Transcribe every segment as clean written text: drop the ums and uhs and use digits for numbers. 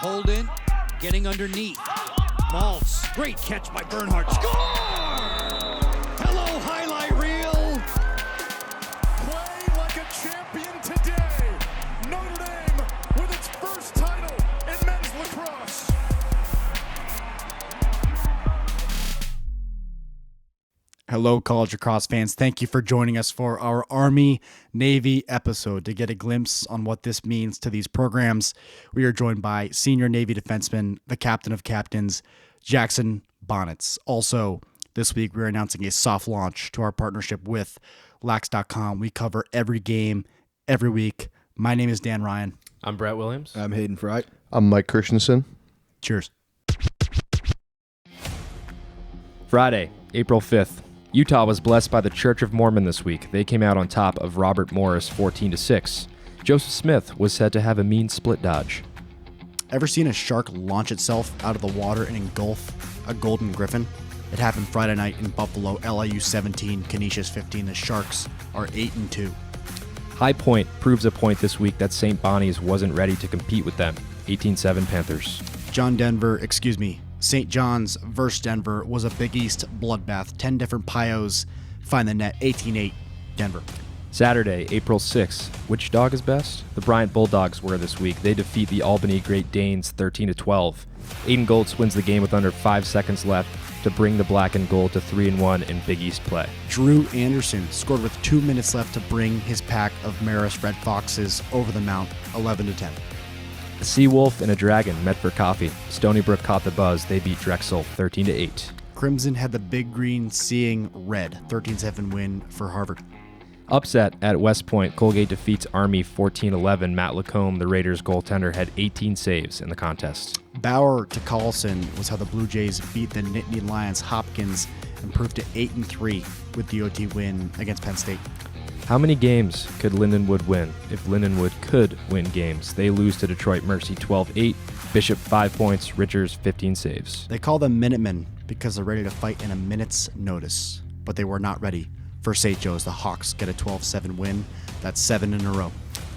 Holden getting underneath. Maltz, great catch by Bernhardt. Score! Hello, highlight reel. Play like a champion today. Notre Dame with its first title in men's lacrosse. Hello, college lacrosse fans. Thank you for joining us for our Army-Navy episode. To get a glimpse on what this means to these programs, we are joined by senior Navy defenseman, the captain of captains, Jackson Bonitz. Also, this week we're announcing a soft launch to our partnership with Lax.com. We cover every game, every week. My name is Dan Ryan. I'm Brett Williams. I'm Hayden Fry. I'm Mike Christensen. Cheers. Friday, April 5th. Utah was blessed by the Church of Mormon this week. They came out on top of Robert Morris 14-6. Joseph Smith was said to have a mean split dodge. Ever seen a shark launch itself out of the water and engulf a golden griffin? It happened Friday night in Buffalo. LIU 17, Canisius 15. The Sharks are 8-2. High Point proves a point this week that St. Bonnie's wasn't ready to compete with them. 18-7 Panthers. St. John's versus Denver was a Big East bloodbath. 10 different Pios find the net. 18-8 Denver. Saturday, April 6th. Which dog is best? The Bryant Bulldogs were this week. They defeat the Albany Great Danes 13-12. Aiden Goltz wins the game with under 5 seconds left to bring the black and gold to 3-1 in Big East play. Drew Anderson scored with 2 minutes left to bring his pack of Marist Red Foxes over the mount, 11-10. A sea wolf and a dragon met for coffee. Stony Brook caught the buzz. They beat Drexel 13-8. Crimson had the Big Green seeing red, 13-7 win for Harvard. Upset at West Point. Colgate defeats Army 14-11. Matt Lacombe, the Raiders goaltender, had 18 saves in the contest. Bauer to Carlson was how the Blue Jays beat the Nittany Lions. Hopkins improved to 8-3 with the OT win against Penn State. How many games could Lindenwood win if Lindenwood could win games? They lose to Detroit Mercy 12-8. Bishop 5 points. Richards 15 saves. They call them Minutemen because they're ready to fight in a minute's notice, but they were not ready. For St. Joe's, the Hawks get a 12-7 win. That's 7 in a row.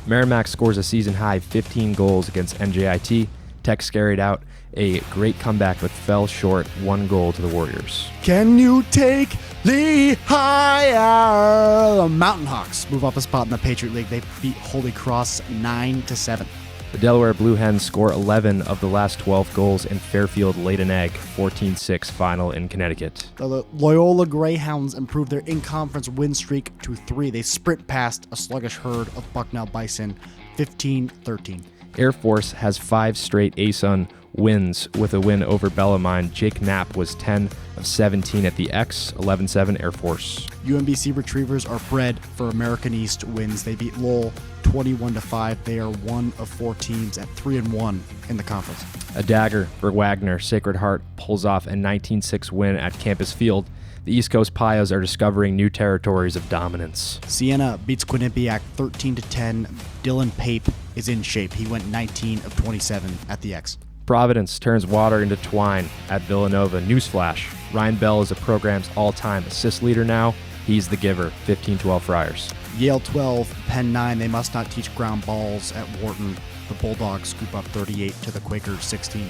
Merrimack scores a season-high 15 goals against NJIT. Tex carried out a great comeback but fell short 1 goal to the Warriors. Can you take the higher? The Mountain Hawks move up a spot in the Patriot League. They beat Holy Cross 9-7. The Delaware Blue Hens score 11 of the last 12 goals, and Fairfield laid an egg, 14-6 final in Connecticut. The Loyola Greyhounds improved their in-conference win streak to 3. They sprint past a sluggish herd of Bucknell Bison, 15-13. Air Force has 5 straight ASUN wins with a win over Bellarmine. Jake Knapp was 10 of 17 at the X, 11-7 Air Force. UMBC Retrievers are bred for American East wins. They beat Lowell 21-5. They are one of 4 teams at 3-1 in the conference. A dagger for Wagner. Sacred Heart pulls off a 19-6 win at Campus Field. The East Coast Pios are discovering new territories of dominance. Siena beats Quinnipiac 13-10. Dylan Pape is in shape. He went 19 of 27 at the X. Providence turns water into twine at Villanova. Newsflash, Ryan Bell is the program's all-time assist leader now. He's the giver, 15-12 Friars. Yale 12, Penn 9. They must not teach ground balls at Wharton. The Bulldogs scoop up 38 to the Quakers 16.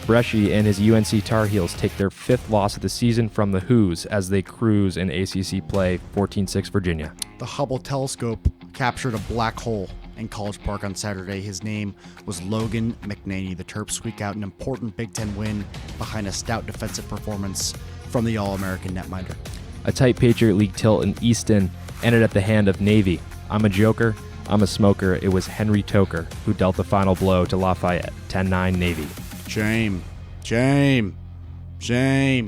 Bresci and his UNC Tar Heels take their 5th loss of the season from the Who's as they cruise in ACC play, 14-6 Virginia. The Hubble telescope captured a black hole in College Park on Saturday. His name was Logan McNaney. The Terps squeak out an important Big Ten win behind a stout defensive performance from the All-American netminder. A tight Patriot League tilt in Easton ended at the hand of Navy. I'm a joker, I'm a smoker. It was Henry Toker who dealt the final blow to Lafayette, 10-9 Navy. Shame.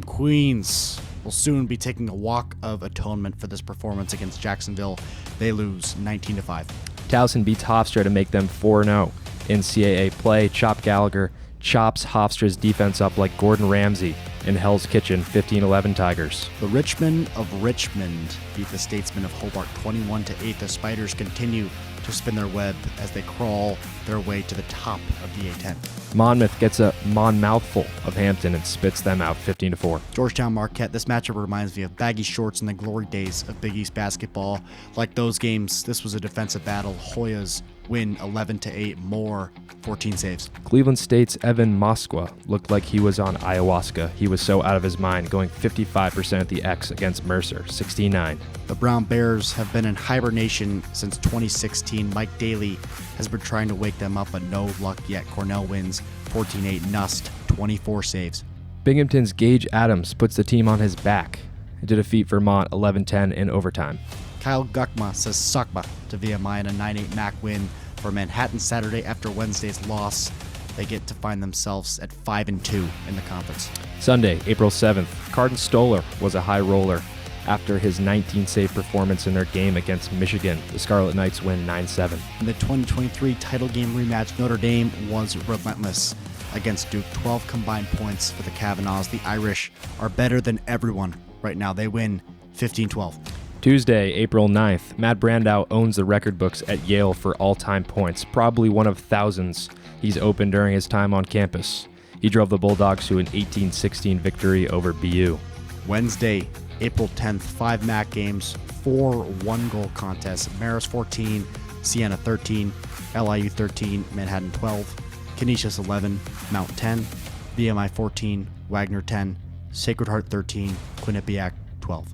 Queens will soon be taking a walk of atonement for this performance against Jacksonville. They lose 19-5. Towson beats Hofstra to make them 4-0 in CAA play. Chop Gallagher chops Hofstra's defense up like Gordon Ramsay in Hell's Kitchen, 15-11 Tigers. The Richmond of Richmond beat the Statesmen of Hobart 21-8. The Spiders continue to spin their web as they crawl their way to the top of the A10. Monmouth gets a mouthful of Hampton and spits them out 15-4. Georgetown Marquette. This matchup reminds me of baggy shorts in the glory days of Big East basketball. Like those games, this was a defensive battle. Hoyas win 11-8. Moore, 14 saves. Cleveland State's Evan Moskwa looked like he was on ayahuasca. He was so out of his mind, going 55% at the X against Mercer, 16-9. The Brown Bears have been in hibernation since 2016. Mike Daly has been trying to wake them up, but no luck yet. Cornell wins 14-8. Nust, 24 saves. Binghamton's Gage Adams puts the team on his back to defeat Vermont 11-10 in overtime. Kyle Gukma says Sakba to VMI in a 9-8 MAC win for Manhattan Saturday after Wednesday's loss. They get to find themselves at 5-2 in the conference. Sunday, April 7th, Carden Stoller was a high roller after his 19-save performance in their game against Michigan. The Scarlet Knights win 9-7. In the 2023 title game rematch, Notre Dame was relentless against Duke. 12 combined points for the Kavanaughs. The Irish are better than everyone right now. They win 15-12. Tuesday, April 9th, Matt Brandow owns the record books at Yale for all-time points, probably one of thousands he's opened during his time on campus. He drove the Bulldogs to an 18-16 victory over BU. Wednesday, April 10th, 5 MAC games, 4 one-goal contests. Marist 14, Siena 13, LIU 13, Manhattan 12, Canisius 11, Mount 10, VMI 14, Wagner 10, Sacred Heart 13, Quinnipiac 12.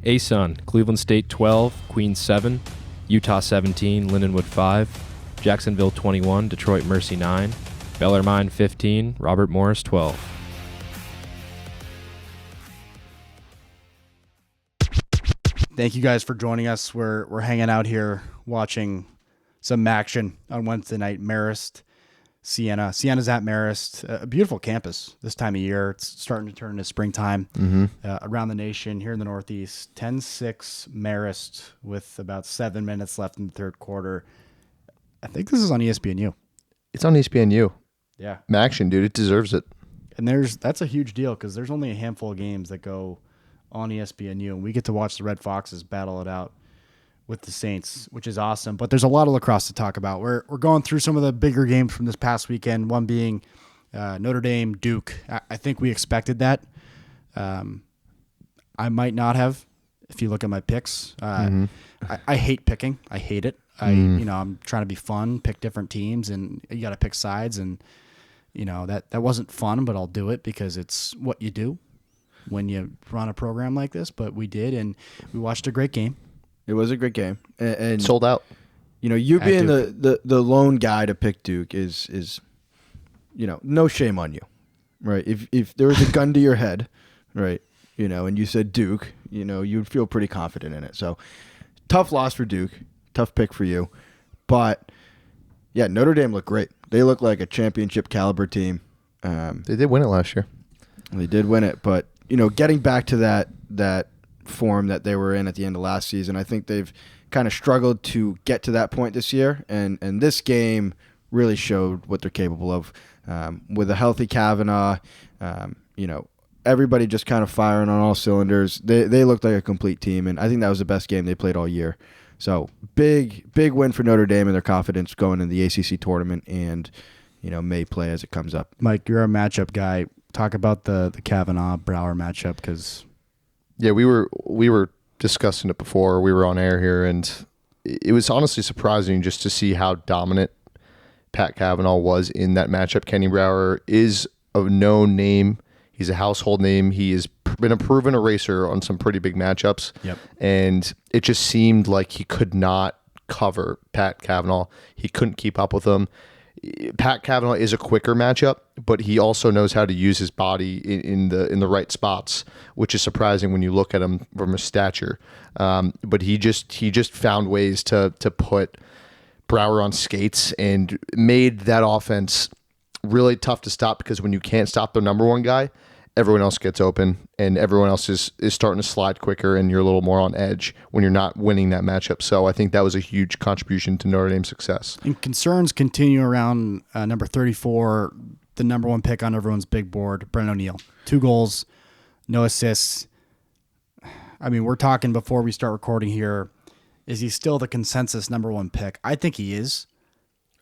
ASUN, Cleveland State 12, Queens 7, Utah 17, Lindenwood 5, Jacksonville 21, Detroit Mercy 9, Bellarmine 15, Robert Morris 12. Thank you guys for joining us. We're hanging out here watching some action on Wednesday night. Marist, Siena. Siena's at Marist. A beautiful campus this time of year. It's starting to turn into springtime around the nation. Here in the Northeast, 10-6 Marist with about 7 minutes left in the third quarter. I think this is on ESPNU. It's on ESPNU. Yeah. Action, dude. It deserves it. And that's a huge deal because there's only a handful of games that go on ESPNU, and we get to watch the Red Foxes battle it out with the Saints, which is awesome. But there's a lot of lacrosse to talk about. We're going through some of the bigger games from this past weekend, one being Notre Dame, Duke. I think we expected that. I might not have, if you look at my picks. I hate picking. I hate it. I'm trying to be fun, pick different teams, and you got to pick sides. And, that wasn't fun, but I'll do it because it's what you do when you run a program like this. But we did, and we watched a great game. It was a great game, and sold out. You being the lone guy to pick Duke is no shame on you, right? If there was a gun to your head, right, and you said Duke, you'd feel pretty confident in it. So tough loss for Duke, tough pick for you, but yeah, Notre Dame looked great. They look like a championship caliber team. They did win it last year. They did win it, but getting back to that form that they were in at the end of last season, I think they've kind of struggled to get to that point this year, and this game really showed what they're capable of. With a healthy Kavanaugh, everybody just kind of firing on all cylinders. They looked like a complete team, and I think that was the best game they played all year. So big win for Notre Dame and their confidence going in the ACC tournament, and may play as it comes up. Mike, you're a matchup guy. Talk about the Kavanaugh-Brower matchup, because yeah, we were discussing it before we were on air here, and it was honestly surprising just to see how dominant Pat Kavanaugh was in that matchup. Kenny Brower is a known name. He's a household name. He has been a proven eraser on some pretty big matchups. Yep. And it just seemed like he could not cover Pat Kavanaugh. He couldn't keep up with him. Pat Kavanaugh is a quicker matchup, but he also knows how to use his body in the right spots, which is surprising when you look at him from his stature. But he just found ways to put Brower on skates and made that offense really tough to stop, because when you can't stop the number one guy, everyone else gets open and everyone else is starting to slide quicker, and you're a little more on edge when you're not winning that matchup. So I think that was a huge contribution to Notre Dame's success. And concerns continue around number 34, the number one pick on everyone's big board, Brennan O'Neill. 2 goals, no assists. I mean, we're talking before we start recording here, is he still the consensus number one pick? I think he is.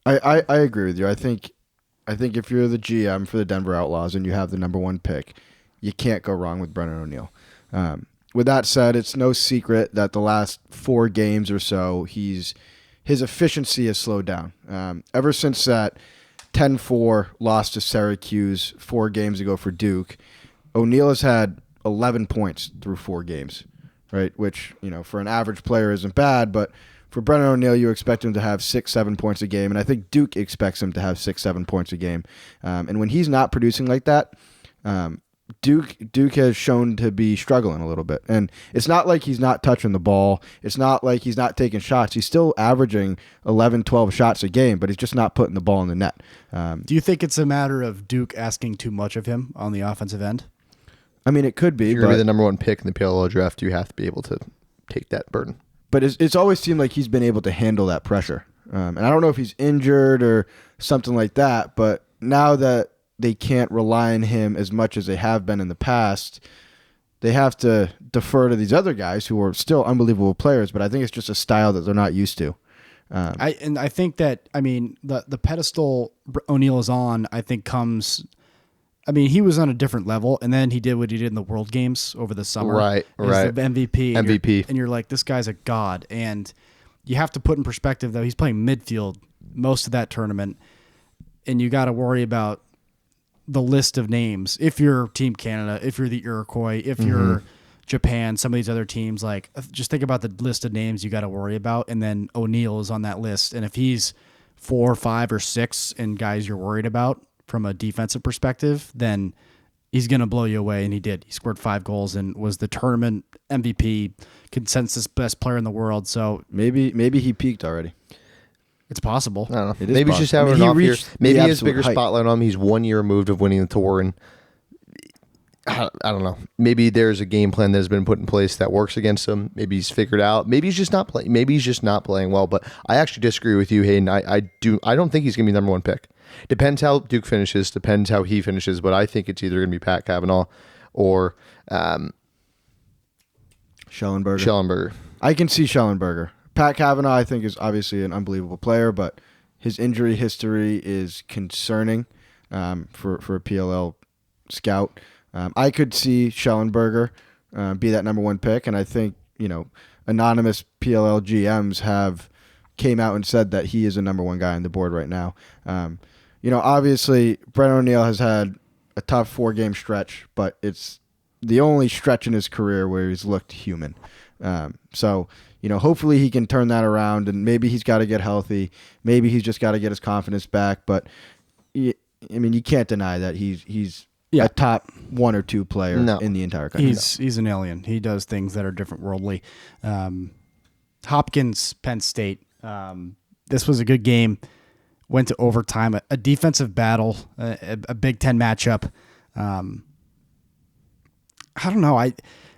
I agree with you. I think if you're the GM for the Denver Outlaws and you have the number one pick, you can't go wrong with Brennan O'Neill. With that said, it's no secret that the last 4 games or so, his his efficiency has slowed down. Ever since that 10-4 loss to Syracuse 4 games ago for Duke, O'Neal has had 11 points through 4 games, right? Which, for an average player isn't bad, but for Brennan O'Neal, you expect him to have 6-7 points a game, and I think Duke expects him to have 6-7 points a game. And when he's not producing like that, Duke has shown to be struggling a little bit. And it's not like he's not touching the ball. It's not like he's not taking shots. He's still averaging 11, 12 shots a game, but he's just not putting the ball in the net. Do you think it's a matter of Duke asking too much of him on the offensive end? I mean, it could be. If you're going to be the number 1 pick in the PLL draft, you have to be able to take that burden. But it's always seemed like he's been able to handle that pressure. And I don't know if he's injured or something like that, but now that they can't rely on him as much as they have been in the past, they have to defer to these other guys who are still unbelievable players, but I think it's just a style that they're not used to. I think that, the pedestal O'Neal is on, I think comes... he was on a different level, and then he did what he did in the World Games over the summer. Right. He's the MVP. MVP. And you're like, this guy's a god. And you have to put in perspective, though, he's playing midfield most of that tournament, and you got to worry about the list of names. If you're Team Canada, if you're the Iroquois, if you're Japan, some of these other teams, like, just think about the list of names you got to worry about, and then O'Neal is on that list. And if he's 4, 5, or 6 and guys you're worried about from a defensive perspective, then he's going to blow you away, and he did. He scored 5 goals and was the tournament MVP, consensus best player in the world. So maybe he peaked already. It's possible. I don't know. It is Maybe he's just possible. having an off year. reached Maybe the he has absolute bigger height. spotlight on him. He's 1 year removed of winning the tour, and I don't know. Maybe there's a game plan that has been put in place that works against him. Maybe he's figured out. Maybe he's just not playing. Maybe he's just not playing well. But I actually disagree with you, Hayden. I don't think he's going to be number 1 pick. Depends how Duke finishes. Depends how he finishes. But I think it's either going to be Pat Cavanaugh or Schellenberger. I can see Schellenberger. Pat Cavanaugh, I think, is obviously an unbelievable player, but his injury history is concerning for a PLL scout. I could see Schellenberger be that number 1 pick, and I think anonymous PLL GMs came out and said that he is a number 1 guy on the board right now. Obviously, Brent O'Neal has had a tough 4-game stretch, but it's the only stretch in his career where he's looked human. Hopefully he can turn that around, and maybe he's got to get healthy. Maybe he's just got to get his confidence back. But you can't deny that he's a top 1 or 2 player in the entire country. He's an alien. He does things that are different worldly. Hopkins, Penn State. This was a good game. Went to overtime. A defensive battle. A Big Ten matchup. I don't know.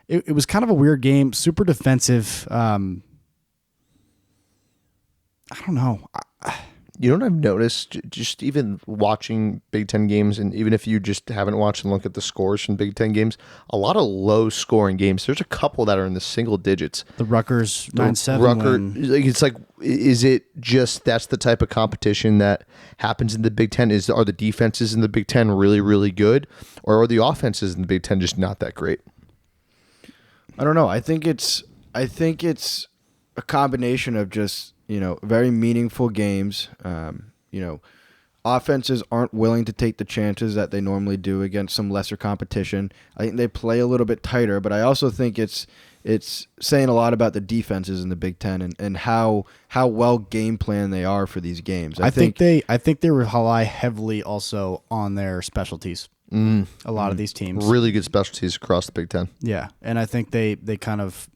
It was kind of a weird game. Super defensive. I don't know. You know what I've noticed, just even watching Big Ten games, and even if you just haven't watched and look at the scores from Big Ten games, a lot of low-scoring games. There's a couple that are in the single digits. The Rutgers 9-7 it's like, is it just that's the type of competition that happens in the Big Ten? Are the defenses in the Big Ten really, really good, or are the offenses in the Big Ten just not that great? I don't know. I think it's a combination of just very meaningful games. Offenses aren't willing to take the chances that they normally do against some lesser competition. I think they play a little bit tighter, but I also think it's saying a lot about the defenses in the Big Ten and how well game plan they are for these games. I think they rely heavily also on their specialties. A lot of these teams really good specialties across the Big Ten. Yeah, and I think they kind of.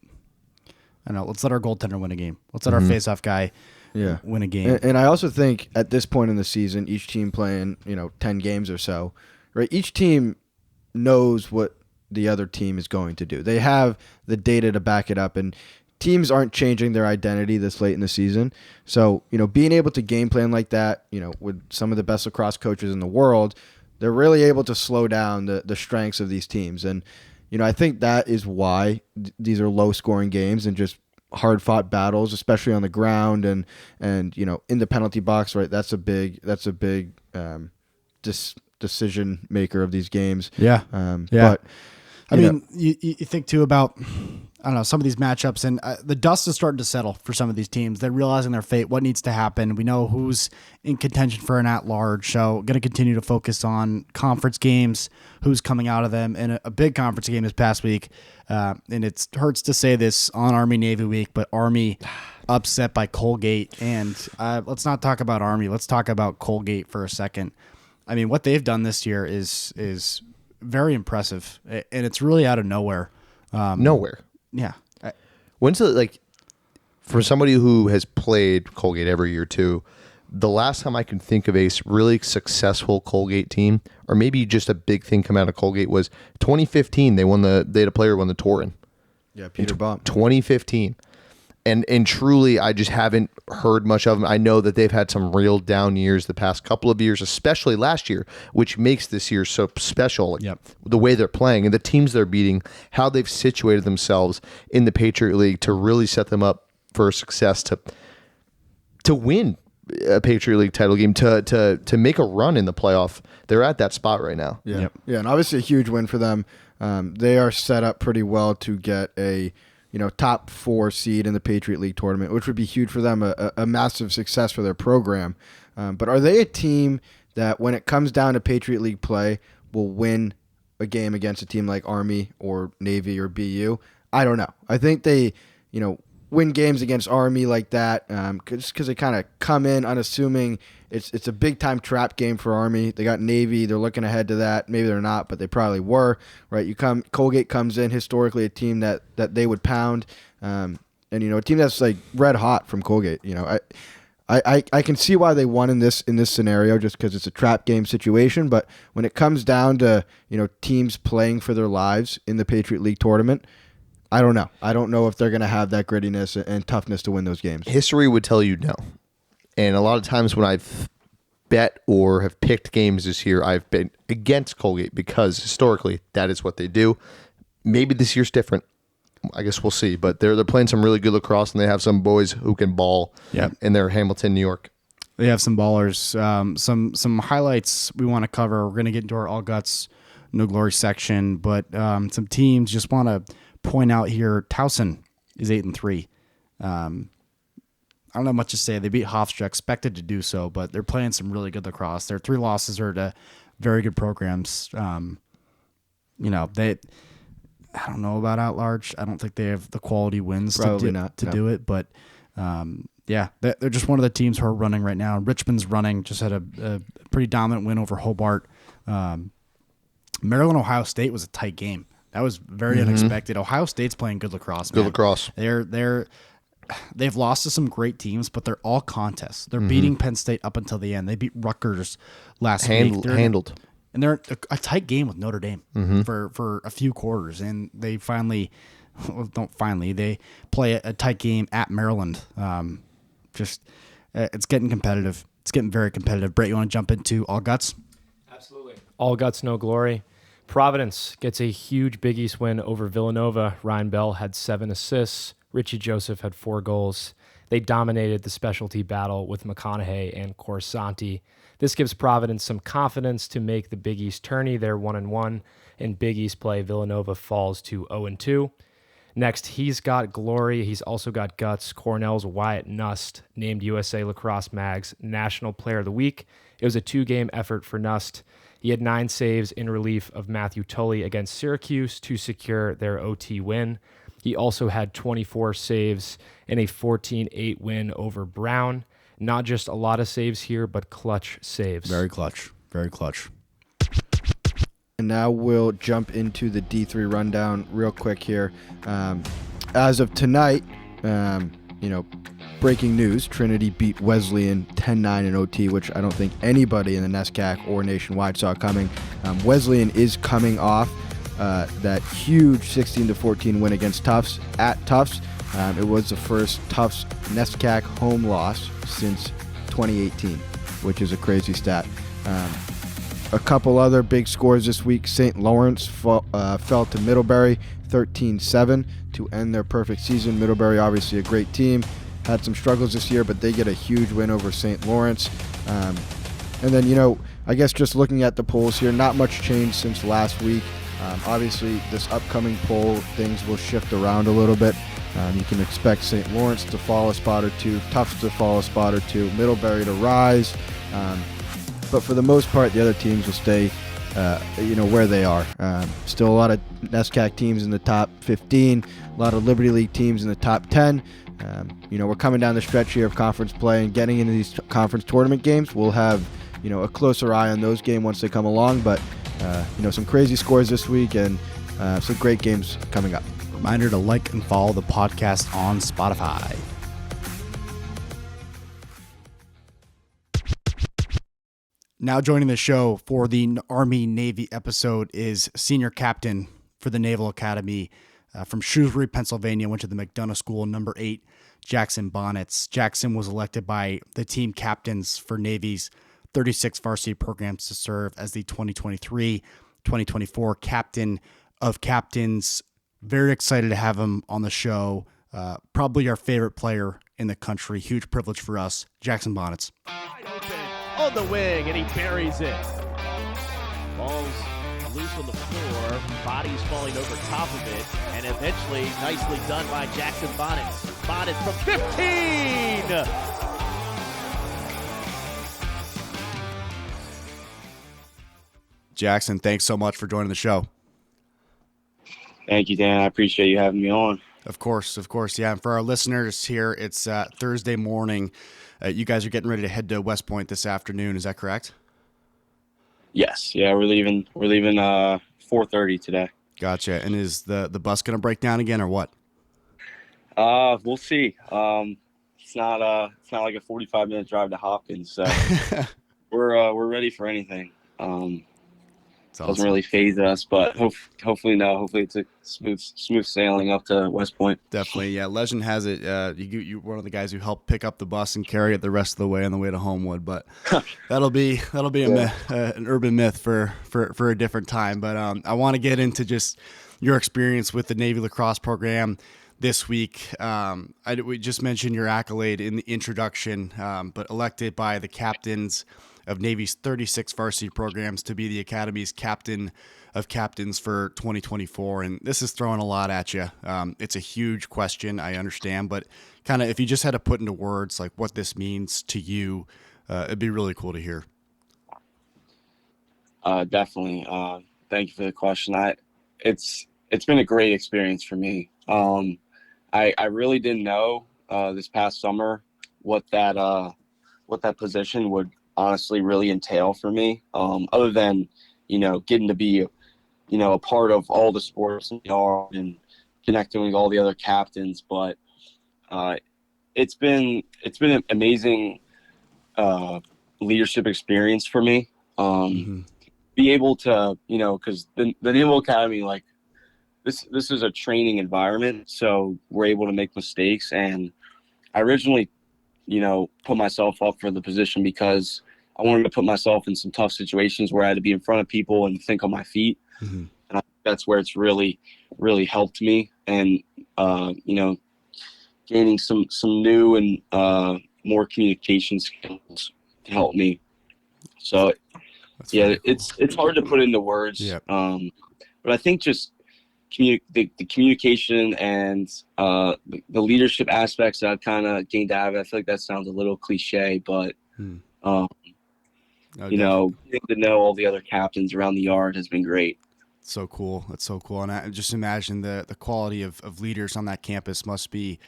I don't know. Let's let our goaltender win a game. Let's let our face-off guy win a game. And I also think at this point in the season, each team playing 10 games or so, right? Each team knows what the other team is going to do. They have the data to back it up, and teams aren't changing their identity this late in the season. So being able to game plan like that, with some of the best lacrosse coaches in the world, they're really able to slow down the strengths of these teams. And I think that is why these are low-scoring games and just hard-fought battles, especially on the ground and in the penalty box. Right, that's a big decision maker of these games. Yeah, But you think too about. I don't know, some of these matchups, and the dust is starting to settle for some of these teams. They're realizing their fate, what needs to happen. We know who's in contention for an at-large, so going to continue to focus on conference games, who's coming out of them. And a big conference game this past week, and it hurts to say this on Army-Navy week, but Army upset by Colgate. And let's not talk about Army. Let's talk about Colgate for a second. I mean, what they've done this year is very impressive, and it's really out of nowhere. Nowhere. Yeah. When's the, for somebody who has played Colgate every year too, the last time I can think of a really successful Colgate team, or maybe just a big thing come out of Colgate, was 2015. They had a player who won the Torin. Yeah, Peter Baum. 2015. And truly, I just haven't heard much of them. I know that they've had some real down years the past couple of years, especially last year, which makes this year so special. The way they're playing and the teams they're beating, how they've situated themselves in the Patriot League to really set them up for success to win a Patriot League title game, to make a run in the playoff. They're at that spot right now. Yeah, yeah, and obviously a huge win for them. They are set up pretty well to get a top 4 seed in the Patriot League tournament, which would be huge for them, a massive success for their program. But are they a team that, when it comes down to Patriot League play, will win a game against a team like Army or Navy or BU? I don't know. I think they, win games against Army like that because they kind of come in unassuming. It's a big-time trap game for Army. They got Navy. They're looking ahead to that. Maybe they're not, but they probably were. Right? Colgate comes in, historically a team that they would pound, and a team that's like red hot from Colgate. I can see why they won in this scenario, just because it's a trap game situation. But when it comes down to teams playing for their lives in the Patriot League tournament, I don't know. I don't know if they're going to have that grittiness and toughness to win those games. History would tell you no. And a lot of times when I've bet or have picked games this year, I've been against Colgate because historically that is what they do. Maybe this year's different. I guess we'll see. But they're playing some really good lacrosse, and they have some boys who can ball in their Hamilton, New York. They have some ballers. Some highlights we want to cover. We're going to get into our All Guts, No Glory section, but some teams just want to point out here. Towson is 8-3. I don't have much to say. They beat Hofstra, expected to do so, but they're playing some really good lacrosse. Their 3 losses are to very good programs. I don't know about at large. I don't think they have the quality wins to do it, but they're just one of the teams who are running right now. Richmond's running, just had a pretty dominant win over Hobart. Maryland, Ohio State was a tight game. That was very unexpected. Ohio State's playing good lacrosse. Good lacrosse. They've lost to some great teams, but they're all contests. They're beating Penn State up until the end. They beat Rutgers last week. Handled. And they're a tight game with Notre Dame for a few quarters. And they they play a tight game at Maryland. It's getting competitive. It's getting very competitive. Brett, you want to jump into All Guts? Absolutely. All Guts, No Glory. Providence gets a huge Big East win over Villanova. Ryan Bell had 7 assists. Richie Joseph had 4 goals. They dominated the specialty battle with McConaughey and Corsanti. This gives Providence some confidence to make the Big East tourney. They're 1-1. In Big East play, Villanova falls to 0-2. Next, he's got glory. He's also got guts. Cornell's Wyatt Nust named USA Lacrosse Mag's National Player of the Week. It was a 2-game effort for Nust. He had 9 saves in relief of Matthew Tully against Syracuse to secure their OT win. He also had 24 saves in a 14-8 win over Brown. Not just a lot of saves here, but clutch saves. Very clutch. Very clutch. And now we'll jump into the D3 rundown real quick here. As of tonight, breaking news, Trinity beat Wesleyan 10-9 in OT, which I don't think anybody in the NESCAC or nationwide saw coming. Wesleyan is coming off that huge 16-14 win against Tufts at Tufts. It was the first Tufts NESCAC home loss since 2018, which is a crazy stat. A couple other big scores this week. St. Lawrence fell to Middlebury 13-7 to end their perfect season. Middlebury, obviously a great team, had some struggles this year, but they get a huge win over St. Lawrence. And then, I guess just looking at the polls here, not much changed since last week. Obviously, this upcoming poll, things will shift around a little bit. You can expect St. Lawrence to fall a spot or two, Tufts to fall a spot or two, Middlebury to rise. But for the most part, the other teams will stay, where they are. Still a lot of NESCAC teams in the top 15, a lot of Liberty League teams in the top 10. We're coming down the stretch here of conference play and getting into these conference tournament games. We'll have, a closer eye on those games once they come along. But, some crazy scores this week and some great games coming up. Reminder to like and follow the podcast on Spotify. Now joining the show for the Army-Navy episode is senior captain for the Naval Academy from Shrewsbury, Pennsylvania, went to the McDonough School, number 8, Jackson Bonitz. Jackson was elected by the team captains for Navy's 36 varsity programs to serve as the 2023-2024 captain of captains. Very excited to have him on the show. Probably our favorite player in the country. Huge privilege for us, Jackson Bonitz. On the wing, and he buries it. Ball's loose on the floor, body's falling over top of it, and eventually nicely done by Jackson Bonitz. Bonitz from 15! Jackson, thanks so much for joining the show. Thank you, Dan. I appreciate you having me on. Of course. Yeah, and for our listeners here, it's Thursday morning. You guys are getting ready to head to West Point this afternoon. Is that correct? Yes. Yeah, we're leaving 4:30 today. Gotcha. And is the bus going to break down again or what? We'll see. It's not like a 45-minute drive to Hopkins, so we're ready for anything. Doesn't really faze us, but hopefully it's a smooth sailing up to West Point. Definitely, yeah. Legend has it you're one of the guys who helped pick up the bus and carry it the rest of the way on the way to Homewood, but that'll be an urban myth for a different time. But I want to get into just your experience with the Navy lacrosse program this week. We just mentioned your accolade in the introduction, but elected by the captains of Navy's 36 varsity programs to be the Academy's captain of captains for 2024. And this is throwing a lot at you. It's a huge question, I understand, but kind of if you just had to put into words like what this means to you, it'd be really cool to hear. Definitely. Thank you for the question. It's been a great experience for me. I really didn't know this past summer what that position would honestly really entail for me, other than getting to be a part of all the sports in the yard and connecting with all the other captains. But it's been an amazing leadership experience for me. Be able to because the Naval Academy, like this is a training environment, so we're able to make mistakes. And I originally put myself up for the position because I wanted to put myself in some tough situations where I had to be in front of people and think on my feet. And I think that's where it's really, really helped me. And, gaining some new and more communication skills to help me. So, it's hard to put into words. Yep. But I think just the communication and the leadership aspects that I've kind of gained out of it. I feel like that sounds a little cliche, but getting to know all the other captains around the yard has been great. So cool. That's so cool. And I just imagine the quality of leaders on that campus must be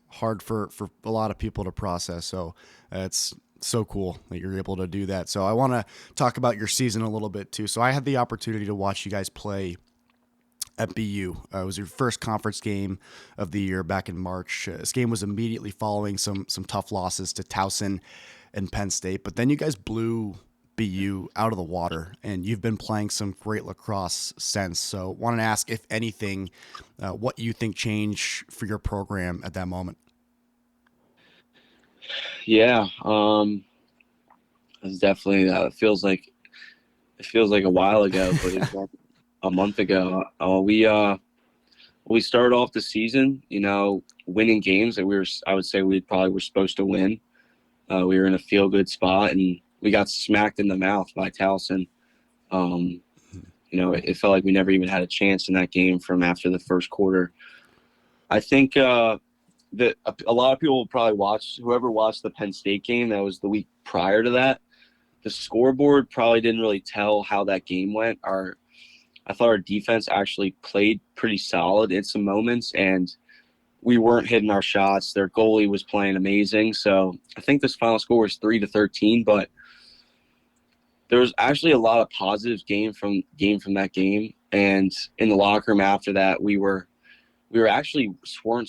hard for a lot of people to process. So it's so cool that you're able to do that. So I want to talk about your season a little bit too. So I had the opportunity to watch you guys play at BU. It was your first conference game of the year back in March. This game was immediately following some tough losses to Towson and Penn State, but then you guys blew BU out of the water, and you've been playing some great lacrosse since. So wanted to ask, if anything, what you think changed for your program at that moment. Yeah, it's definitely it feels like a while ago, but it's like a month ago. We started off the season, winning games that I would say we probably were supposed to win. We were in a feel-good spot, and we got smacked in the mouth by Towson. it felt like we never even had a chance in that game from after the first quarter. I think that a lot of people probably whoever watched the Penn State game that was the week prior to that, the scoreboard probably didn't really tell how that game went. I thought our defense actually played pretty solid in some moments, and we weren't hitting our shots. Their goalie was playing amazing. So I think this final score was 3-13, but there was actually a lot of positives gained from that game. And in the locker room after that, we weren't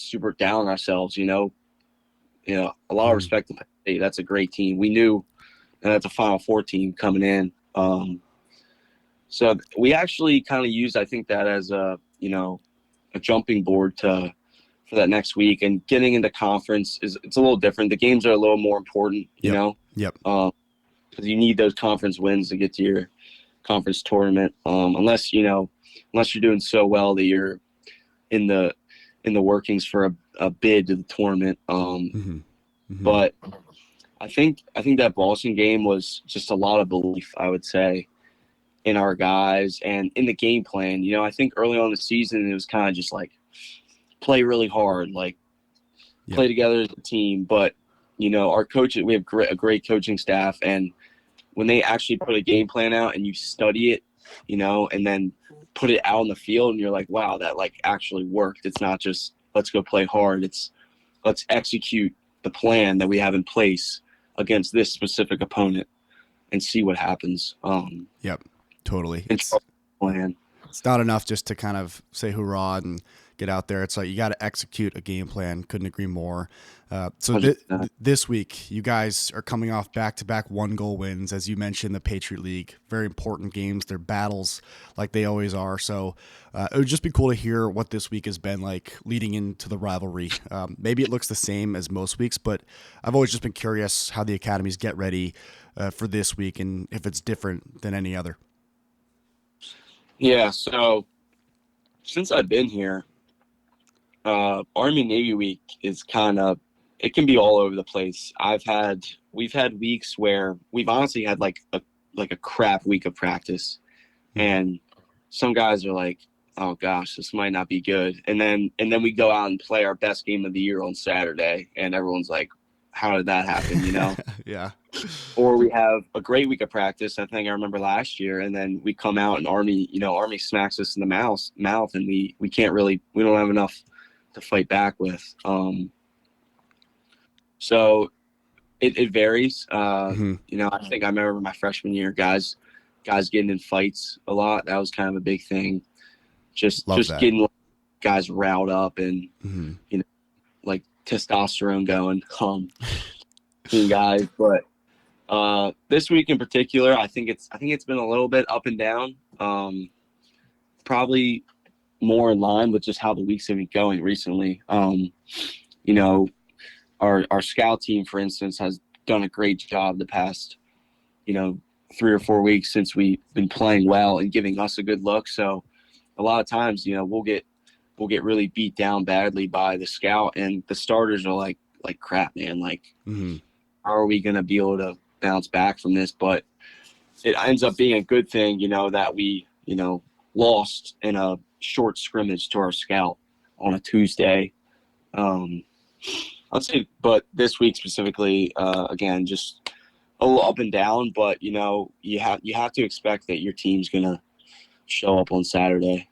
super down on ourselves, a lot of respect to Penn State. That's a great team. We knew that's a Final Four team coming in. So we actually kind of used, I think, that as a jumping board for that next week. And getting into conference it's a little different. The games are a little more important, you know? Yep. Because you need those conference wins to get to your conference tournament. Unless you're doing so well that you're in the workings for a bid to the tournament. But I think that Boston game was just a lot of belief, I would say, in our guys and in the game plan. I think early on in the season it was kind of just like play really hard, play together as a team. But our coaches, we have a great coaching staff, and when they actually put a game plan out and you study it, and then put it out on the field, and you're like, wow, that actually worked. It's not just let's go play hard. It's let's execute the plan that we have in place against this specific opponent and see what happens. Yep, totally. It's plan. It's not enough just to kind of say hurrah and get out there. It's like you got to execute a game plan. Couldn't agree more. So this week, you guys are coming off back-to-back 1-goal wins. As you mentioned, the Patriot League, very important games. They're battles like they always are. So it would just be cool to hear what this week has been like leading into the rivalry. Maybe it looks the same as most weeks, but I've always just been curious how the academies get ready for this week and if it's different than any other. Yeah, so since I've been here, Army-Navy week is it can be all over the place. We've had weeks where we've honestly had like a crap week of practice, and some guys are like, oh gosh, this might not be good. And then we go out and play our best game of the year on Saturday, and everyone's like, how did that happen, Yeah. Or we have a great week of practice. I think I remember last year, and then we come out and Army smacks us in the mouth, and we don't have enough to fight back with. So it varies. I think I remember my freshman year, guys getting in fights a lot. That was kind of a big thing. Just getting guys riled up and like testosterone going in guys. But this week in particular, I think it's been a little bit up and down. Probably more in line with just how the weeks have been going recently. Our scout team, for instance, has done a great job the past, 3 or 4 weeks since we've been playing well and giving us a good look. So a lot of times, we'll get really beat down badly by the scout, and the starters are like crap, man. How are we going to be able to bounce back from this? But it ends up being a good thing, that we, lost in a short scrimmage to our scout on a Tuesday. I'd say, but this week specifically, again, just a little up and down. But you have to expect that your team's gonna show up on Saturday.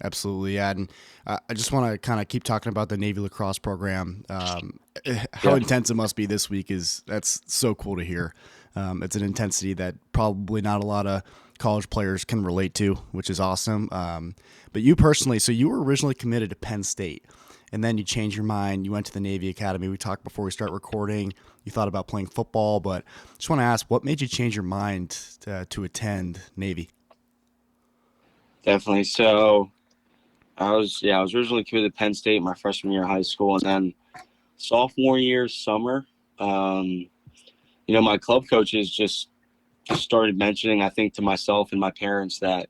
Absolutely, yeah. And I just want to kind of keep talking about the Navy lacrosse program. How intense it must be this week that's so cool to hear. It's an intensity that probably not a lot of college players can relate to, which is awesome. But you personally, so you were originally committed to Penn State, and then you changed your mind. You went to the Navy Academy. We talked before we start recording. You thought about playing football, but just want to ask, what made you change your mind to attend Navy? Definitely. So I was originally committed to Penn State my freshman year of high school, and then sophomore year summer, my club coaches just started mentioning, I think, to myself and my parents that,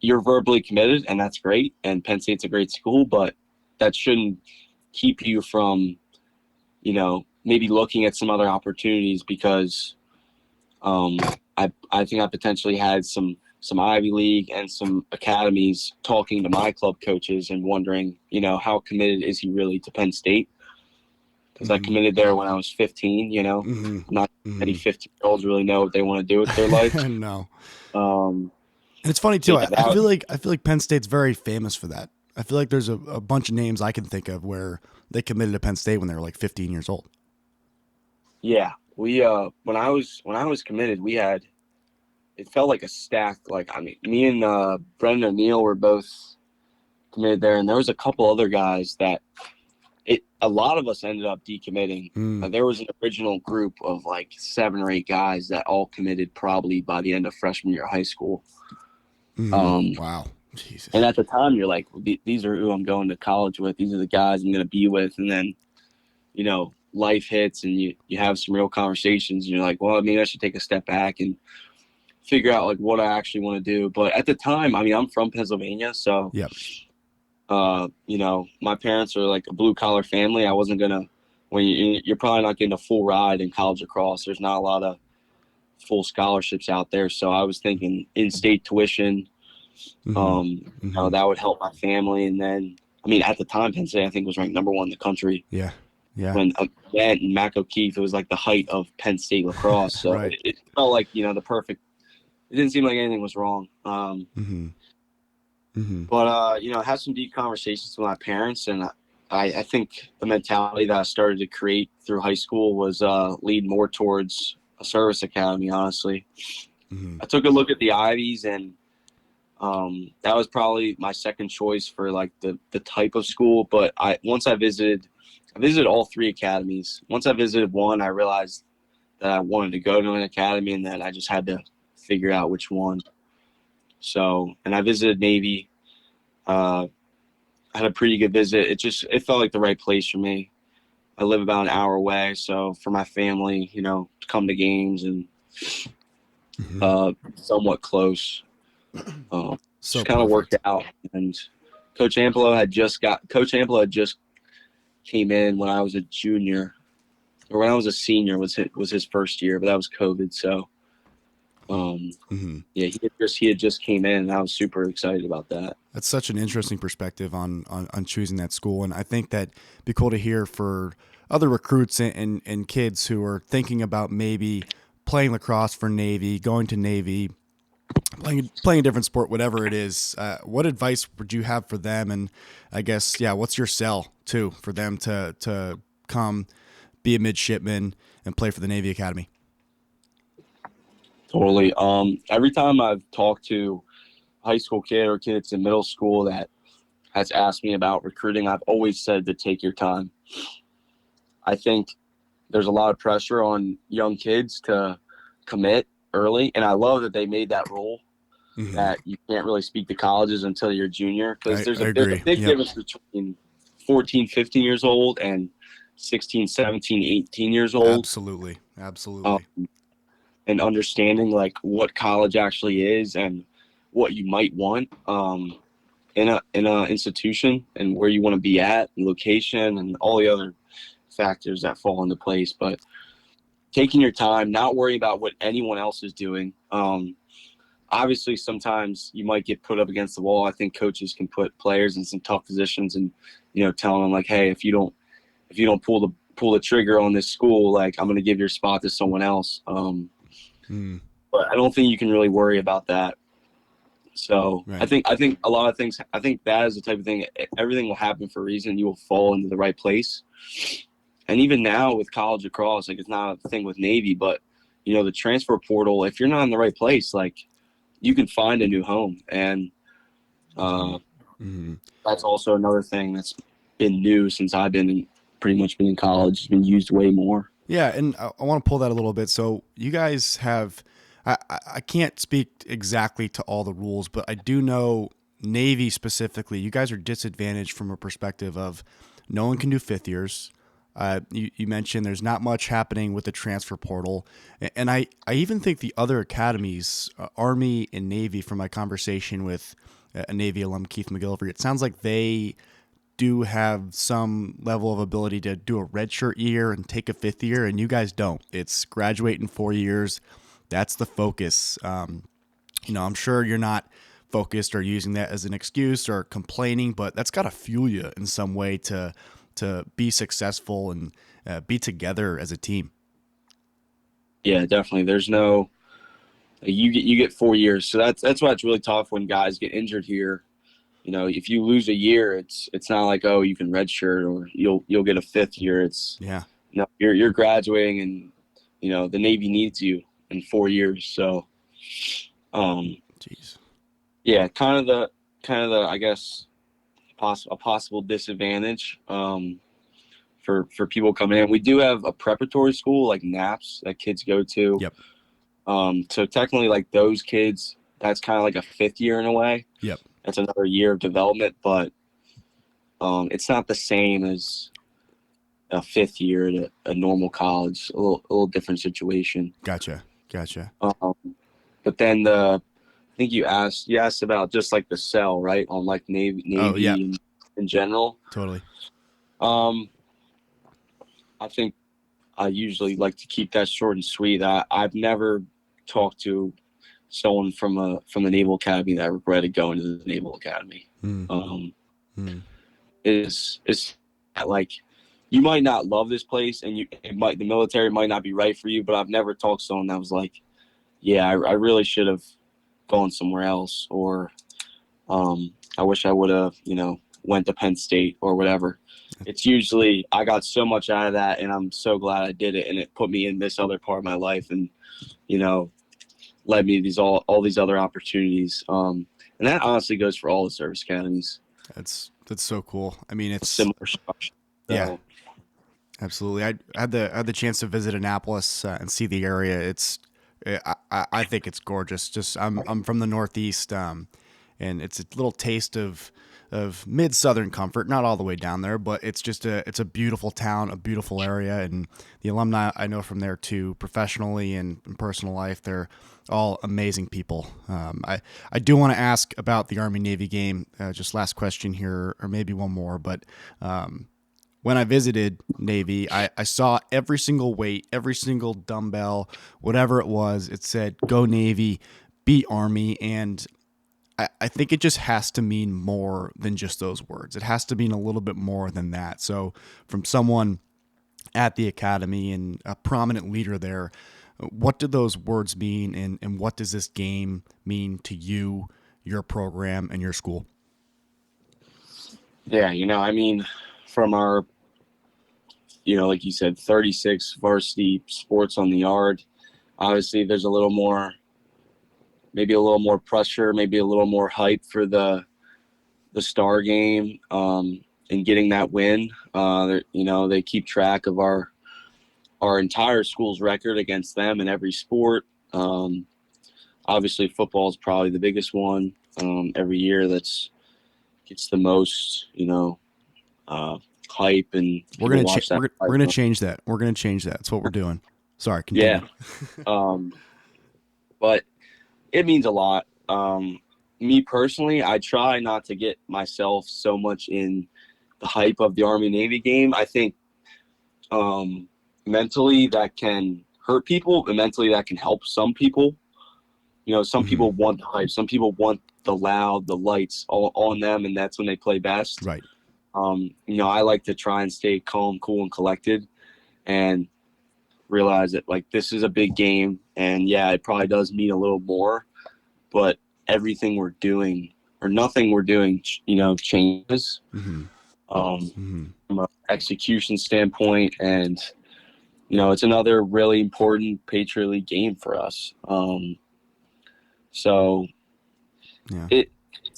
you're verbally committed, and that's great, and Penn State's a great school, but that shouldn't keep you from, maybe looking at some other opportunities, because I think I potentially had some Ivy League and some academies talking to my club coaches and wondering, how committed is he really to Penn State? Because I committed there when I was 15, not many 15-year-olds really know what they want to do with their life. No. Um, And it's funny too. Yeah, I feel like Penn State's very famous for that. I feel like there's a bunch of names I can think of where they committed to Penn State when they were like 15 years old. Yeah, we when I was committed, it felt like a stack. Like, I mean, me and Brendan O'Neill were both committed there, and there was a couple other guys that a lot of us ended up decommitting. There was an original group of like 7 or 8 guys that all committed probably by the end of freshman year of high school. Wow. Jesus. And at the time, you're like, these are who I'm going to college with. These are the guys I'm going to be with. And then, life hits and you have some real conversations. And you're like, well, maybe I should take a step back and figure out like what I actually want to do. But at the time, I mean, I'm from Pennsylvania. So, yep. My parents are like a blue collar family. I wasn't going to, when you're probably not getting a full ride in college lacrosse. There's not a lot of full scholarships out there. So I was thinking in-state tuition. That would help my family. And then, I mean, at the time, Penn State, I think, was ranked number 1 in the country. Yeah. When Matt and Mac O'Keefe, it was like the height of Penn State lacrosse. So right. it felt like, the perfect, it didn't seem like anything was wrong. But, I had some deep conversations with my parents. And I think the mentality that I started to create through high school was lead more towards a service academy, honestly. I took a look at the Ivies and, that was probably my second choice for like the type of school. But once I visited all 3 academies. Once I visited one, I realized that I wanted to go to an academy and that I just had to figure out which one. So, and I visited Navy. I had a pretty good visit. It felt like the right place for me. I live about an hour away. So for my family, to come to games and somewhat close. Just kind of worked out, and Coach Ampelo had just came in when I was a junior, or when I was a senior was his first year, but that was COVID. So, yeah, he had just came in, and I was super excited about that. That's such an interesting perspective on choosing that school, and I think that'd be cool to hear for other recruits and kids who are thinking about maybe playing lacrosse for Navy, going to Navy, playing a different sport, whatever it is. What advice would you have for them? And I guess, what's your sell too for them to come be a midshipman and play for the Navy Academy? Totally. Every time I've talked to a high school kid or kids in middle school that has asked me about recruiting, I've always said to take your time. I think there's a lot of pressure on young kids to commit early, and I love that they made that rule that you can't really speak to colleges until you're a junior, because there's a big difference between 14, 15 years old and 16, 17, 18 years old. Absolutely. And understanding like what college actually is and what you might want in a institution and where you want to be at, and location, and all the other factors that fall into place. But taking your time, not worrying about what anyone else is doing. Obviously, sometimes you might get put up against the wall. I think coaches can put players in some tough positions, and telling them like, hey, if you don't pull the trigger on this school, like, I'm going to give your spot to someone else. But I don't think you can really worry about that. So right. I think a lot of things. I think that is the type of thing. Everything will happen for a reason. You will fall into the right place. And even now with college lacrosse, like, it's not a thing with Navy, but the transfer portal, if you're not in the right place, like, you can find a new home. And that's also another thing that's been new since I've been pretty much been in college. It's been used way more. Yeah, and I want to pull that a little bit. So you guys have, I can't speak exactly to all the rules, but I do know Navy specifically, you guys are disadvantaged from a perspective of no one can do 5th years. You mentioned there's not much happening with the transfer portal. And I even think the other academies, Army and Navy, from my conversation with a Navy alum, Keith McGillivray, it sounds like they do have some level of ability to do a redshirt year and take a 5th year, and you guys don't. It's graduate in 4 years, that's the focus. I'm sure you're not focused or using that as an excuse or complaining, but that's got to fuel you in some way to be successful and be together as a team. Yeah, definitely. There's no you get 4 years, so that's why it's really tough when guys get injured here. If you lose a year, it's not like, oh, you can redshirt or you'll get a 5th year. It's you're graduating, and the Navy needs you in 4 years. So, yeah, kind of the I guess a possible disadvantage for people coming in. We do have a preparatory school like NAPS that kids go to. Yep. So technically, like those kids, that's kind of like a 5th year in a way. Yep. That's another year of development, but it's not the same as a 5th year at a normal college. A little different situation. Gotcha. But then I think you asked about just like the cell, right? On like Navy in general. Totally. I think I usually like to keep that short and sweet. I've never talked to someone from the Naval Academy that regretted going to the Naval Academy. It's like, you might not love this place, and the military might not be right for you, but I've never talked to someone that was like, yeah, I really should have gone somewhere else, or I wish I would have, went to Penn State or whatever. It's usually, I got so much out of that, and I'm so glad I did it, and it put me in this other part of my life, and led me to all these other opportunities. And that honestly goes for all the service academies. That's so cool. I mean, it's similar structure. Yeah, absolutely. I had the chance to visit Annapolis and see the area. I think it's gorgeous. Just I'm from the Northeast, and it's a little taste of mid-southern comfort, not all the way down there, but it's a beautiful town, a beautiful area, and the alumni I know from there too, professionally and in personal life, they're all amazing people. I do want to ask about the Army-Navy game, just last question here, or maybe one more, but when I visited Navy, I saw every single weight, every single dumbbell, whatever it was, it said, go Navy, beat Army, and I think it just has to mean more than just those words. It has to mean a little bit more than that. So from someone at the academy and a prominent leader there, what do those words mean, and what does this game mean to you, your program, and your school? Yeah, I mean, from our, like you said, 36 varsity sports on the yard, obviously there's maybe a little more pressure, maybe a little more hype for the star game, and getting that win. They keep track of our entire school's record against them in every sport. Obviously football is probably the biggest one. Every year gets the most, hype, and we're gonna change that. We're gonna change that. That's what we're doing. Sorry, continue. Yeah. But it means a lot. Me personally, I try not to get myself so much in the hype of the Army-Navy game. I think mentally that can hurt people, and mentally that can help some people. Some people want the hype. Some people want the loud, the lights all on them, and that's when they play best. Right. I like to try and stay calm, cool, and collected, and realize that, like, this is a big game, and yeah, it probably does mean a little more, but everything we're doing or nothing we're doing, changes from an execution standpoint, and it's another really important Patriot League game for us. So it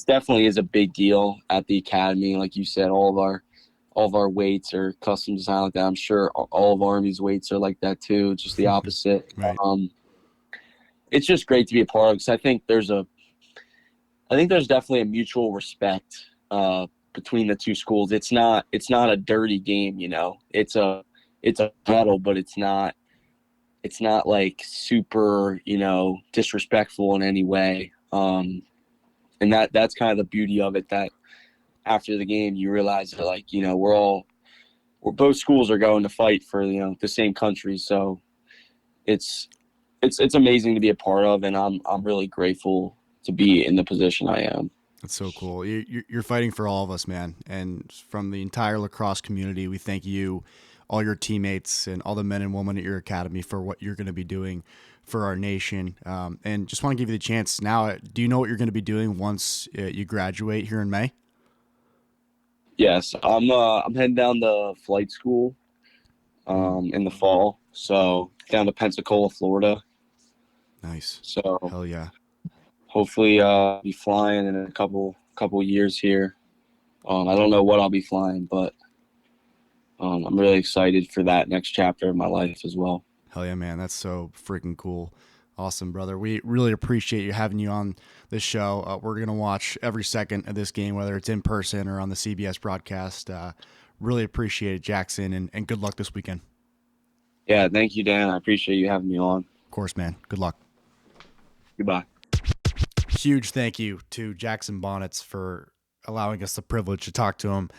definitely is a big deal at the academy. Like you said, all of our weights are custom designed like that. I'm sure all of Army's weights are like that too. Just the opposite. Right. It's just great to be a part of, because I think there's definitely a mutual respect between the two schools. It's not a dirty game, It's a battle, but it's not like super, disrespectful in any way. And that's kind of the beauty of it, that after the game you realize that, like, both schools are going to fight for, the same country. So it's it's amazing to be a part of, and I'm really grateful to be in the position I am. That's so cool. You're fighting for all of us, man. And from the entire lacrosse community, we thank you, all your teammates, and all the men and women at your academy for what you're going to be doing for our nation. And just want to give you the chance now. Do you know what you're going to be doing once you graduate here in May? Yes, I'm heading down to flight school in the fall. So down to Pensacola, Florida. Nice. So hell yeah. Hopefully be flying in a couple years here. I don't know what I'll be flying, but I'm really excited for that next chapter of my life as well. Hell yeah, man. That's so freaking cool. Awesome, brother. We really appreciate you having you on this show. We're going to watch every second of this game, whether it's in person or on the CBS broadcast. Really appreciate it, Jackson, and good luck this weekend. Yeah, thank you, Dan. I appreciate you having me on. Of course, man. Good luck. Goodbye. Huge thank you to Jackson Bonitz for allowing us the privilege to talk to him,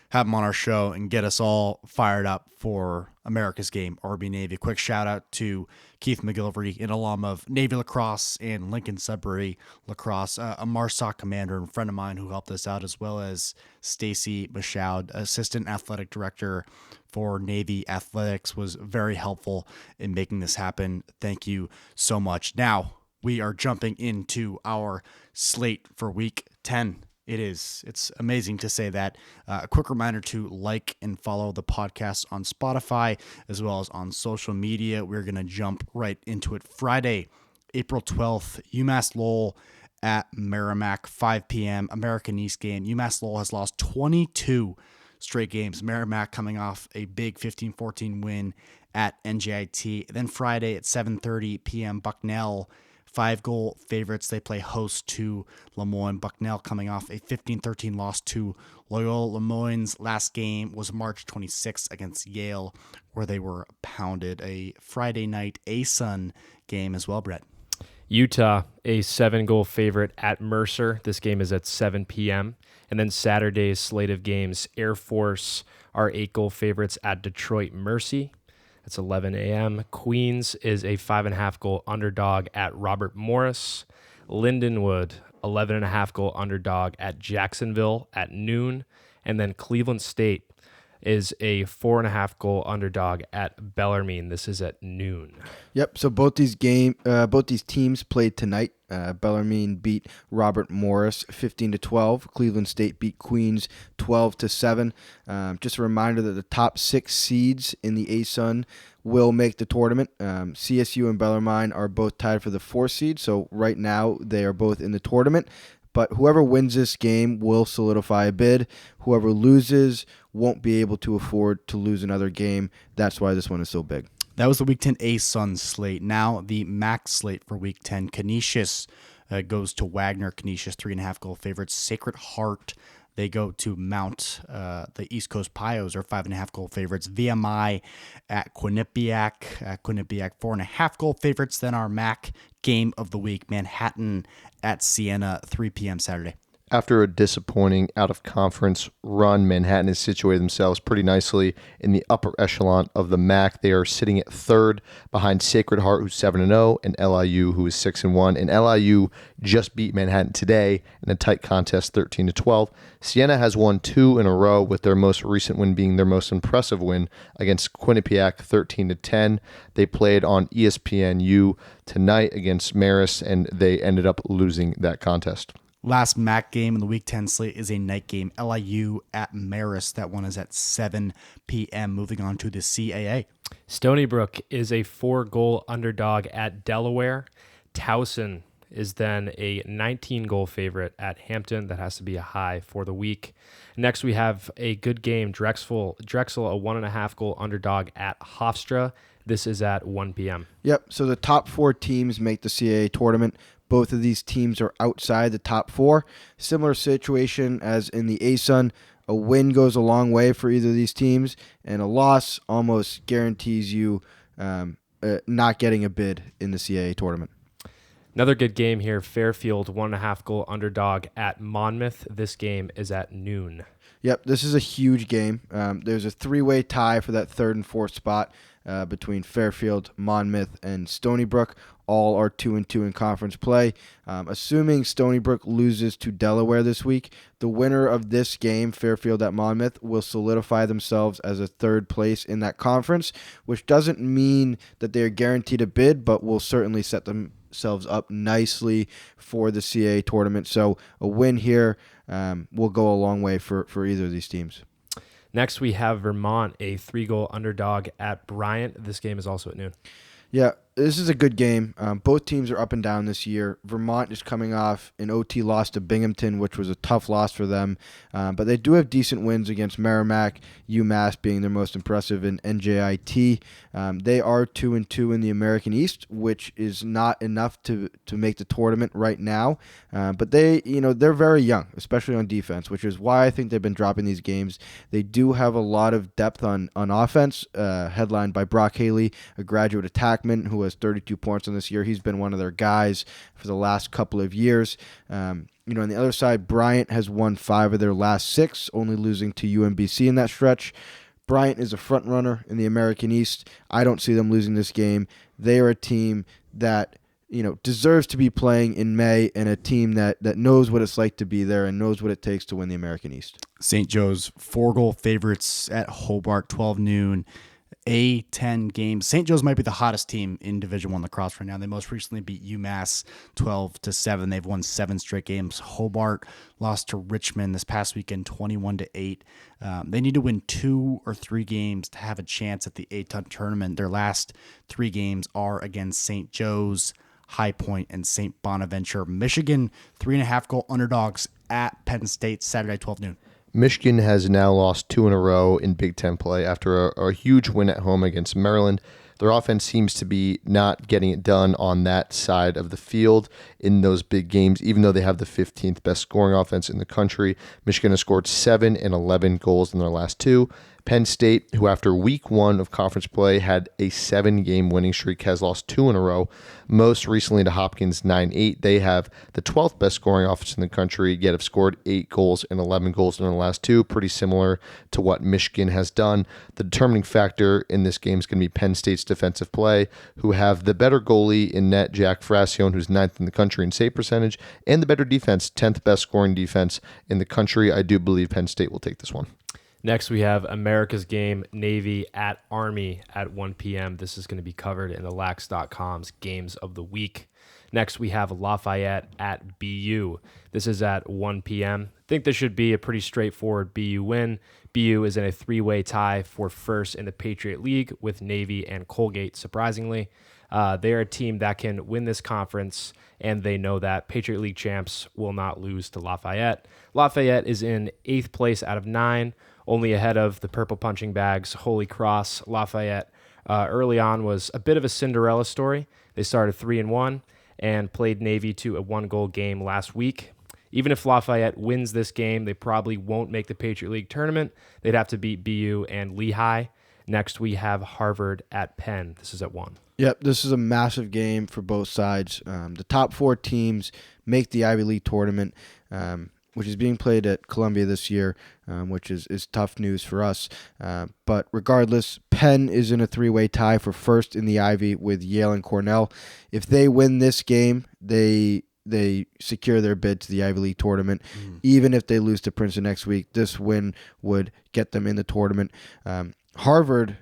have him on our show, and get us all fired up for America's game, Army Navy. Quick shout out to Keith McGilvery, an alum of Navy Lacrosse and Lincoln Sudbury Lacrosse, a MARSOC commander and friend of mine who helped us out, as well as Stacy Michaud, assistant athletic director for Navy Athletics, was very helpful in making this happen. Thank you so much. Now, we are jumping into our slate for week 10. It's amazing to say that. A quick reminder to like and follow the podcast on Spotify as well as on social media. We're going to jump right into it. Friday, April 12th, UMass Lowell at Merrimack, 5 p.m. American East game. UMass Lowell has lost 22 straight games. Merrimack coming off a big 15-14 win at NJIT. Then Friday at 7:30 p.m., Bucknell, 5-goal favorites. They play host to Lemoyne. Bucknell coming off a 15-13 loss to Loyola. Lemoyne's last game was March 26th against Yale, where they were pounded. A Friday night ASUN game as well, Brett. Utah, a 7-goal favorite at Mercer. This game is at 7 p.m. And then Saturday's slate of games, Air Force are 8-goal favorites at Detroit Mercy. It's 11 a.m. Queens is a 5.5-goal underdog at Robert Morris. Lindenwood, 11.5-goal underdog at Jacksonville at noon. And then Cleveland State is a 4.5-goal underdog at Bellarmine. This is at noon. Yep. So both these teams played tonight. Bellarmine beat Robert Morris 15-12. Cleveland State beat Queens 12-7. Just a reminder that the top 6 seeds in the ASUN will make the tournament. CSU and Bellarmine are both tied for the 4th seed. So right now they are both in the tournament. But whoever wins this game will solidify a bid. Whoever loses won't be able to afford to lose another game. That's why this one is so big. That was the Week 10 ASUN slate. Now the MAC slate for Week 10. Canisius goes to Wagner. Canisius, 3.5-goal favorites. Sacred Heart, they go to Mount. The East Coast Pios are 5.5-goal favorites. VMI at Quinnipiac. Quinnipiac, 4.5-goal favorites. Then our MAC game of the week, Manhattan at Siena, 3 p.m. Saturday. After a disappointing out-of-conference run, Manhattan has situated themselves pretty nicely in the upper echelon of the MAC. They are sitting at 3rd behind Sacred Heart, who's 7-0, and LIU, who is 6-1. And LIU just beat Manhattan today in a tight contest, 13-12. Siena has won 2 in a row, with their most recent win being their most impressive win against Quinnipiac, 13-10. They played on ESPNU tonight against Marist, and they ended up losing that contest. Last MAC game in the Week 10 slate is a night game. LIU at Marist. That one is at 7 p.m. Moving on to the CAA. Stony Brook is a 4-goal underdog at Delaware. Towson is then a 19-goal favorite at Hampton. That has to be a high for the week. Next, we have a good game. Drexel, a 1.5-goal underdog at Hofstra. This is at 1 p.m. Yep, so the top 4 teams make the CAA tournament. Both of these teams are outside the top 4. Similar situation as in the ASUN. A win goes a long way for either of these teams, and a loss almost guarantees you not getting a bid in the CAA tournament. Another good game here. Fairfield, 1.5-goal underdog at Monmouth. This game is at noon. Yep, this is a huge game. There's a 3-way tie for that 3rd and 4th spot. between Fairfield, Monmouth, and Stony Brook. All are 2-2 in conference play. Assuming Stony Brook loses to Delaware this week, the winner of this game, Fairfield at Monmouth, will solidify themselves as a third place in that conference, which doesn't mean that they are guaranteed a bid, but will certainly set themselves up nicely for the CAA tournament. So a win here will go a long way for either of these teams. Next, we have Vermont, a 3-goal underdog at Bryant. This game is also at noon. Yeah, this is a good game. Both teams are up and down this year. Vermont is coming off an OT loss to Binghamton, which was a tough loss for them. But they do have decent wins against Merrimack, UMass being their most impressive, in NJIT. They are 2-2 in the American East, which is not enough to make the tournament right now. But they're very young, especially on defense, which is why I think they've been dropping these games. They do have a lot of depth on offense, headlined by Brock Haley, a graduate attackman who has 32 points on this year. He's been one of their guys for the last couple of years. On the other side, Bryant has won 5 of their last 6, only losing to UMBC in that stretch. Bryant is a front runner in the American East. I don't see them losing this game. They are a team that deserves to be playing in May, and a team that knows what it's like to be there and knows what it takes to win the American East. St. Joe's 4-goal favorites at Hobart, 12 noon. A10 games. St. Joe's might be the hottest team in Division I lacrosse right now. They most recently beat UMass 12-7. They've won 7 straight games. Hobart lost to Richmond this past weekend 21-8. They need to win 2 or 3 games to have a chance at the A10 tournament. Their last 3 games are against St. Joe's, High Point, and St. Bonaventure. Michigan, 3.5-goal underdogs at Penn State Saturday, 12 noon. Michigan has now lost 2 in a row in Big Ten play after a huge win at home against Maryland. Their offense seems to be not getting it done on that side of the field in those big games, even though they have the 15th best scoring offense in the country. Michigan has scored 7 and 11 goals in their last 2. Penn State, who after week 1 of conference play had a 7-game winning streak, has lost 2 in a row, most recently to Hopkins 9-8. They have the 12th best scoring offense in the country, yet have scored 8 goals and 11 goals in their last 2, pretty similar to what Michigan has done. The determining factor in this game is going to be Penn State's defensive play, who have the better goalie in net, Jack Frassione, who's 9th in the country in save percentage, and the better defense, 10th best scoring defense in the country. I do believe Penn State will take this one. Next, we have America's game, Navy at Army at 1 p.m. This is going to be covered in the Lax.com's Games of the Week. Next, we have Lafayette at BU. This is at 1 p.m. I think this should be a pretty straightforward BU win. BU is in a 3-way tie for first in the Patriot League with Navy and Colgate, surprisingly. They're a team that can win this conference, and they know that Patriot League champs will not lose to Lafayette. Lafayette is in 8th place out of 9, only ahead of the Purple Punching Bags, Holy Cross. Lafayette early on was a bit of a Cinderella story. They started 3-1 and played Navy to a 1-goal game last week. Even if Lafayette wins this game, they probably won't make the Patriot League tournament. They'd have to beat BU and Lehigh. Next, we have Harvard at Penn. This is at 1. Yep, this is a massive game for both sides. The top 4 teams make the Ivy League tournament, which is being played at Columbia this year, which is tough news for us. But regardless, Penn is in a 3-way tie for first in the Ivy with Yale and Cornell. If they win this game, they secure their bid to the Ivy League tournament. Even if they lose to Princeton next week, this win would get them in the tournament. Harvard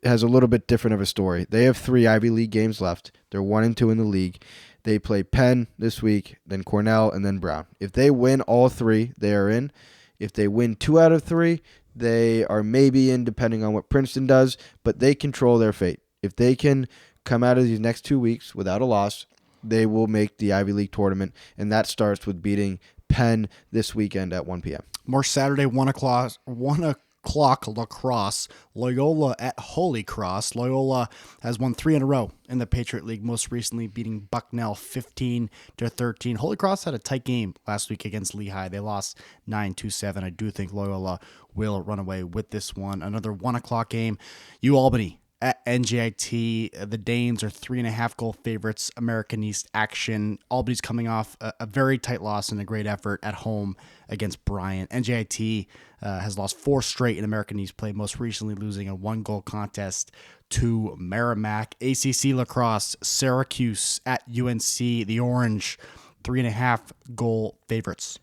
has a little bit different of a story. They have 3 Ivy League games left. They're 1-2 in the league. They play Penn this week, then Cornell, and then Brown. If they win all 3, they are in. If they win 2 out of 3, they are maybe in, depending on what Princeton does, but they control their fate. If they can come out of these next 2 weeks without a loss, they will make the Ivy League tournament, and that starts with beating Penn this weekend at 1 p.m. More Saturday, 1 o'clock lacrosse. Loyola at Holy Cross. Loyola has won 3 in a row in the Patriot League, most recently beating Bucknell 15-13. Holy Cross had a tight game last week against Lehigh. They lost 9-7. I do think Loyola will run away with this one. Another 1 o'clock game. UAlbany at NJIT. The Danes are 3.5 goal favorites. American East action. Albany's coming off a very tight loss and a great effort at home against Bryant. NJIT has lost 4 straight in American East play, most recently losing a 1-goal contest to Merrimack. ACC lacrosse, Syracuse at UNC. The Orange, 3.5 goal favorites.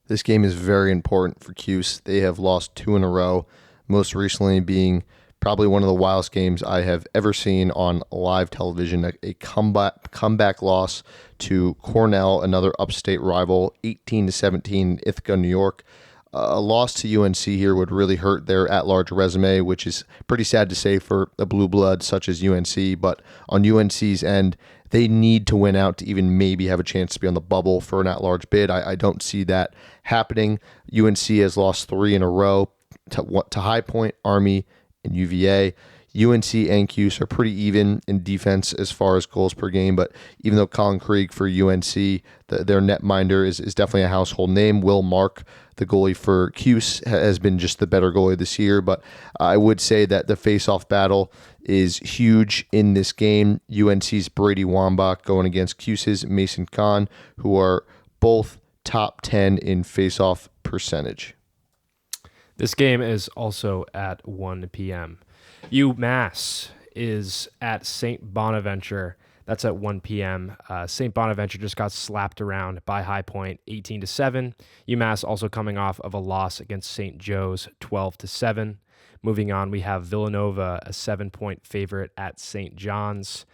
This game is very important for Cuse. They have lost 2 in a row, most recently being probably one of the wildest games I have ever seen on live television. A comeback loss to Cornell, another upstate rival, 18-17 Ithaca, New York. A loss to UNC here would really hurt their at-large resume, which is pretty sad to say for a blue blood such as UNC. But on UNC's end, they need to win out to even maybe have a chance to be on the bubble for an at-large bid. I don't see that happening. UNC has lost 3 in a row to High Point, Army, and UVA. UNC and Cuse are pretty even in defense as far as goals per game, but even though Colin Krieg for UNC, their netminder is definitely a household name. Will Mark, the goalie for Cuse, has been just the better goalie this year, but I would say that the face-off battle is huge in this game. UNC's Brady Wambach going against Cuse's Mason Kahn, who are both top 10 in face-off percentage. This game is also at 1 p.m. UMass is at St. Bonaventure. That's at 1 p.m. St. Bonaventure just got slapped around by High Point, 18-7. UMass also coming off of a loss against St. Joe's, 12-7. Moving on, we have Villanova, a 7-point favorite at St. John's.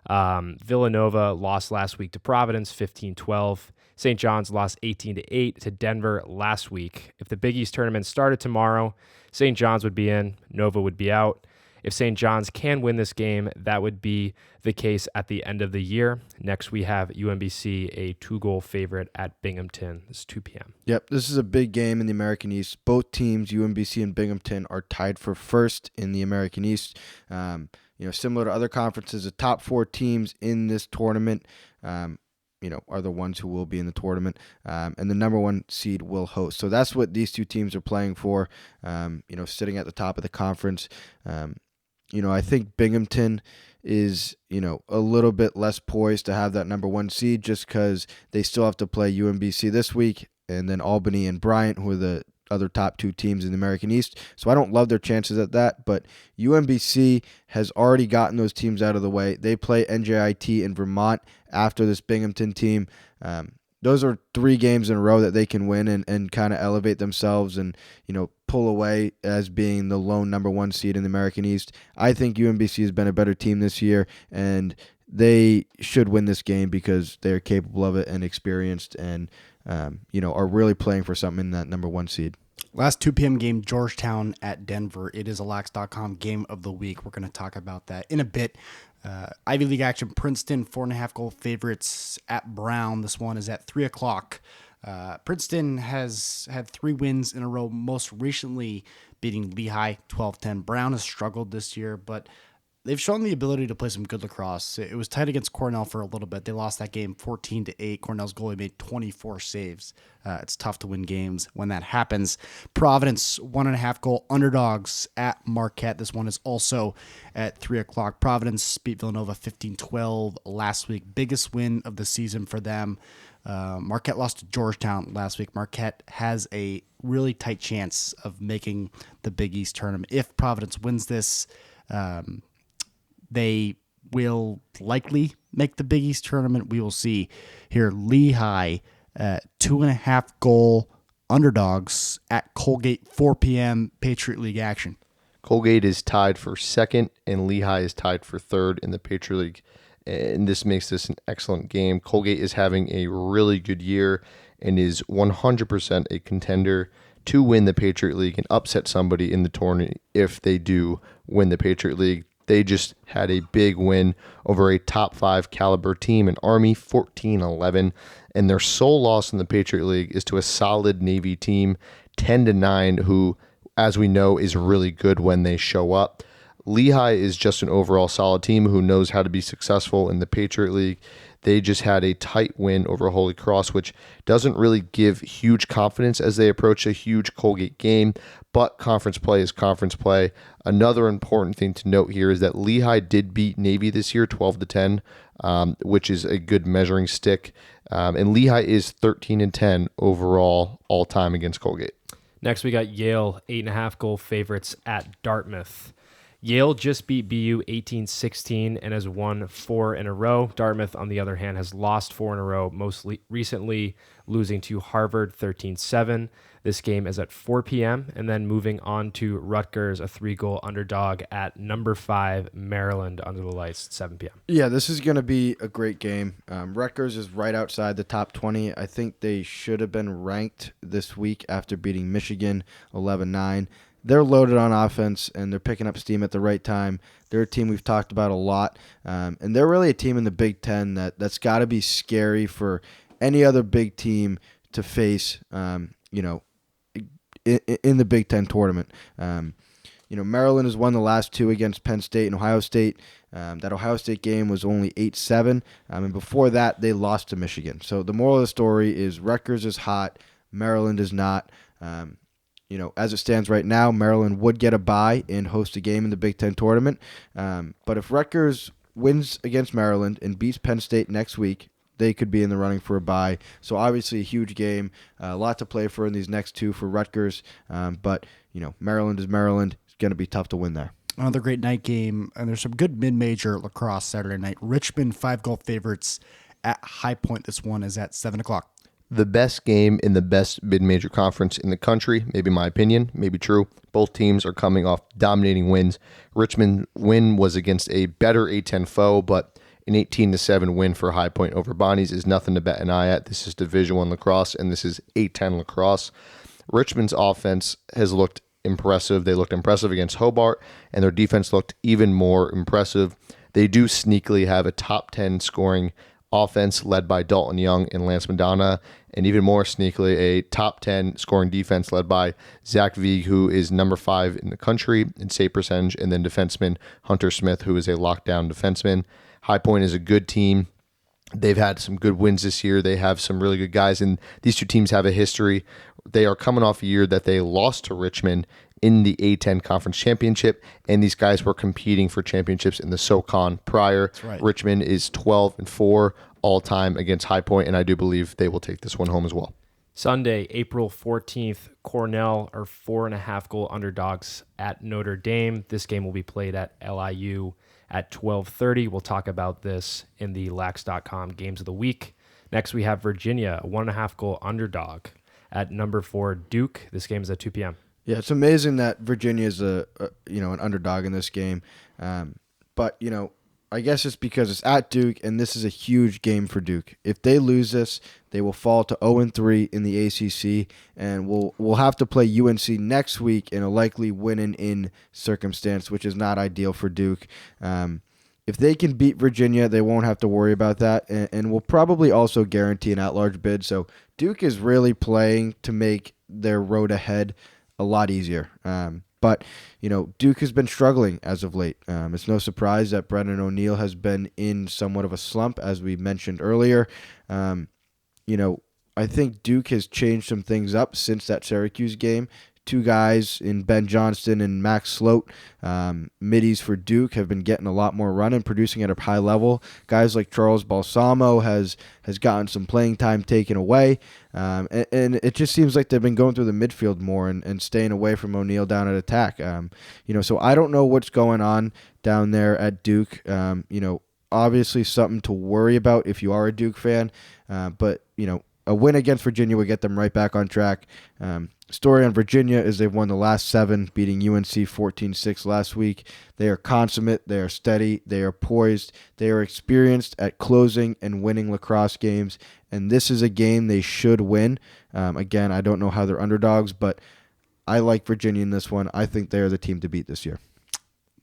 Villanova lost last week to Providence, 15-12. St. John's lost 18-8 to Denver last week. If the Big East tournament started tomorrow, St. John's would be in, Nova would be out. If St. John's can win this game, that would be the case at the end of the year. Next, we have UMBC, a 2-goal favorite at Binghamton. This is 2 p.m. Yep, this is a big game in the American East. Both teams, UMBC and Binghamton, are tied for first in the American East. Similar to other conferences, the top 4 teams in this tournament are the ones who will be in the tournament, and the number 1 seed will host. So that's what these 2 teams are playing for, sitting at the top of the conference. I think Binghamton is, a little bit less poised to have that number 1 seed just because they still have to play UMBC this week, and then Albany and Bryant, who are the other top 2 teams in the American East. So I don't love their chances at that, but UMBC has already gotten those teams out of the way. They play NJIT in Vermont after this Binghamton team. Those are 3 games in a row that they can win and kind of elevate themselves and, pull away as being the lone number 1 seed in the American East. I think UMBC has been a better team this year, and they should win this game because they're capable of it and experienced and, are really playing for something in that number 1 seed. Last 2 p.m. game, Georgetown at Denver. It is a Lax.com game of the week. We're going to talk about that in a bit. Ivy League action, Princeton, 4.5 goal favorites at Brown. This one is at 3 o'clock. Princeton has had 3 wins in a row, most recently beating Lehigh 12-10. Brown has struggled this year, but they've shown the ability to play some good lacrosse. It was tight against Cornell for a little bit. They lost that game 14-8. Cornell's goalie made 24 saves. It's tough to win games when that happens. Providence, 1.5 goal underdogs at Marquette. This one is also at 3 o'clock. Providence beat Villanova 15-12 last week. Biggest win of the season for them. Marquette lost to Georgetown last week. Marquette has a really tight chance of making the Big East tournament. If Providence wins this, they will likely make the Big East tournament. We will see here. Lehigh, 2.5 goal underdogs at Colgate, 4 p.m. Patriot League action. Colgate is tied for 2nd, and Lehigh is tied for 3rd in the Patriot League. And this makes this an excellent game. Colgate is having a really good year and is 100% a contender to win the Patriot League and upset somebody in the tournament if they do win the Patriot League. They just had a big win over a top 5 caliber team in Army, 14-11, and their sole loss in the Patriot League is to a solid Navy team, 10-9, who, as we know, is really good when they show up. Lehigh is just an overall solid team who knows how to be successful in the Patriot League. They just had a tight win over Holy Cross, which doesn't really give huge confidence as they approach a huge Colgate game, but conference play is conference play. Another important thing to note here is that Lehigh did beat Navy this year 12-10, which is a good measuring stick. And Lehigh is 13-10 overall all time against Colgate. Next, we got Yale, 8.5 goal favorites at Dartmouth. Yale just beat BU 18-16 and has won 4 in a row. Dartmouth, on the other hand, has lost 4 in a row, most recently losing to Harvard 13-7. This game is at 4 p.m. And then moving on to Rutgers, a 3-goal underdog at number 5, Maryland, under the lights at 7 p.m. Yeah, this is going to be a great game. Rutgers is right outside the top 20. I think they should have been ranked this week after beating Michigan 11-9. They're loaded on offense, and they're picking up steam at the right time. They're a team we've talked about a lot, and they're really a team in the Big Ten that's got to be scary for any other big team to face, in the Big Ten tournament. Maryland has won the last 2 against Penn State and Ohio State. That Ohio State game was only 8-7, and before that, they lost to Michigan. So the moral of the story is Rutgers is hot, Maryland is not. As it stands right now, Maryland would get a bye and host a game in the Big Ten tournament. But if Rutgers wins against Maryland and beats Penn State next week, they could be in the running for a bye. So obviously a huge game, a lot to play for in these next 2 for Rutgers. But Maryland is Maryland. It's going to be tough to win there. Another great night game, and there's some good mid-major lacrosse Saturday night. Richmond 5-goal favorites at High Point. This one is at 7 o'clock. The best game in the best mid-major conference in the country, maybe my opinion, maybe true. Both teams are coming off dominating wins. Richmond's win was against a better A10 foe, but an 18-7 win for High Point over Bonnie's is nothing to bet an eye at. This is Division I lacrosse, and this is A10 lacrosse. Richmond's offense has looked impressive. They looked impressive against Hobart, and their defense looked even more impressive. They do sneakily have a top 10 scoring offense led by Dalton Young and Lance Madonna, and even more sneakily, a top 10 scoring defense led by Zach Vieg, who is number 5 in the country in save percentage, and then defenseman Hunter Smith, who is a lockdown defenseman. High Point is a good team. They've had some good wins this year. They have some really good guys, and these 2 teams have a history. They are coming off a year that they lost to Richmond in the A10 Conference Championship, and these guys were competing for championships in the SoCon prior. That's right. Richmond is 12-4 all-time against High Point, and I do believe they will take this one home as well. Sunday, April 14th, Cornell are 4.5 goal underdogs at Notre Dame. This game will be played at LIU at 12:30. We'll talk about this in the Lax.com Games of the Week. Next, we have Virginia, a 1.5 goal underdog at number 4 Duke. This game is at 2 p.m. Yeah, it's amazing that Virginia is an underdog in this game, but I guess it's because it's at Duke, and this is a huge game for Duke. If they lose this, they will fall to 0-3 in the ACC, and we'll have to play UNC next week in a likely win-in circumstance, which is not ideal for Duke. If they can beat Virginia, they won't have to worry about that, and will probably also guarantee an at-large bid. So Duke is really playing to make their road ahead a lot easier. But Duke has been struggling as of late. It's no surprise that Brendan O'Neill has been in somewhat of a slump, as we mentioned earlier. I think Duke has changed some things up since that Syracuse game. 2 guys in Ben Johnston and Max Sloat, middies for Duke, have been getting a lot more run and producing at a high level. Guys like Charles Balsamo has gotten some playing time taken away, and it just seems like they've been going through the midfield more and staying away from O'Neill down at attack. So I don't know what's going on down there at Duke. Obviously something to worry about if you are a Duke fan, but a win against Virginia would get them right back on track. Story on Virginia is they've won the last 7, beating UNC 14-6 last week. They are consummate. They are steady. They are poised. They are experienced at closing and winning lacrosse games, and this is a game they should win. Again, I don't know how they're underdogs, but I like Virginia in this one. I think they are the team to beat this year.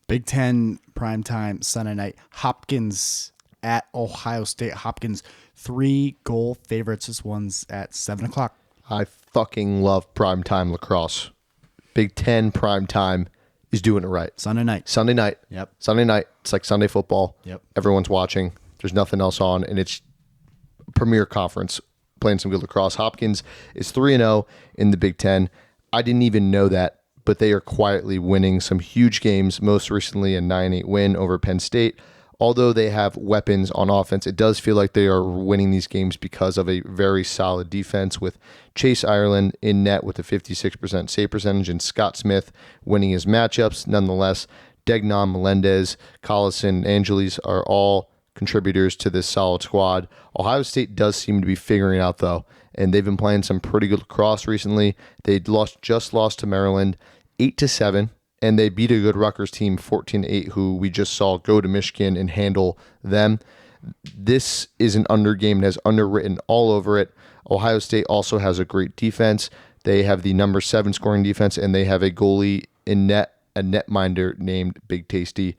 Big Ten primetime Sunday night. Hopkins at Ohio State. Hopkins 3-goal favorites. This one's at 7 o'clock. I fucking love primetime lacrosse. Big Ten primetime. is doing it right. Sunday night. Sunday night. Yep. Sunday night. It's like Sunday football. Yep. Everyone's watching. There's nothing else on, and it's premier conference playing some good lacrosse. Hopkins is 3-0 in the Big Ten. I didn't even know that, but they are quietly winning some huge games, most recently a 9-8 win over Penn State. Although they have weapons on offense, it does feel like they are winning these games because of a very solid defense with Chase Ireland in net with a 56% save percentage and Scott Smith winning his matchups. Nonetheless, Degnan, Melendez, Collison, Angeles are all contributors to this solid squad. Ohio State does seem to be figuring out, though, and they've been playing some pretty good lacrosse recently. They just lost to Maryland 8-7. And they beat a good Rutgers team 14-8, who we just saw go to Michigan and handle them. This is an under game that has underwritten all over it. Ohio State also has a great defense. They have the number 7 scoring defense, and they have a goalie in net, a netminder named Big Tasty.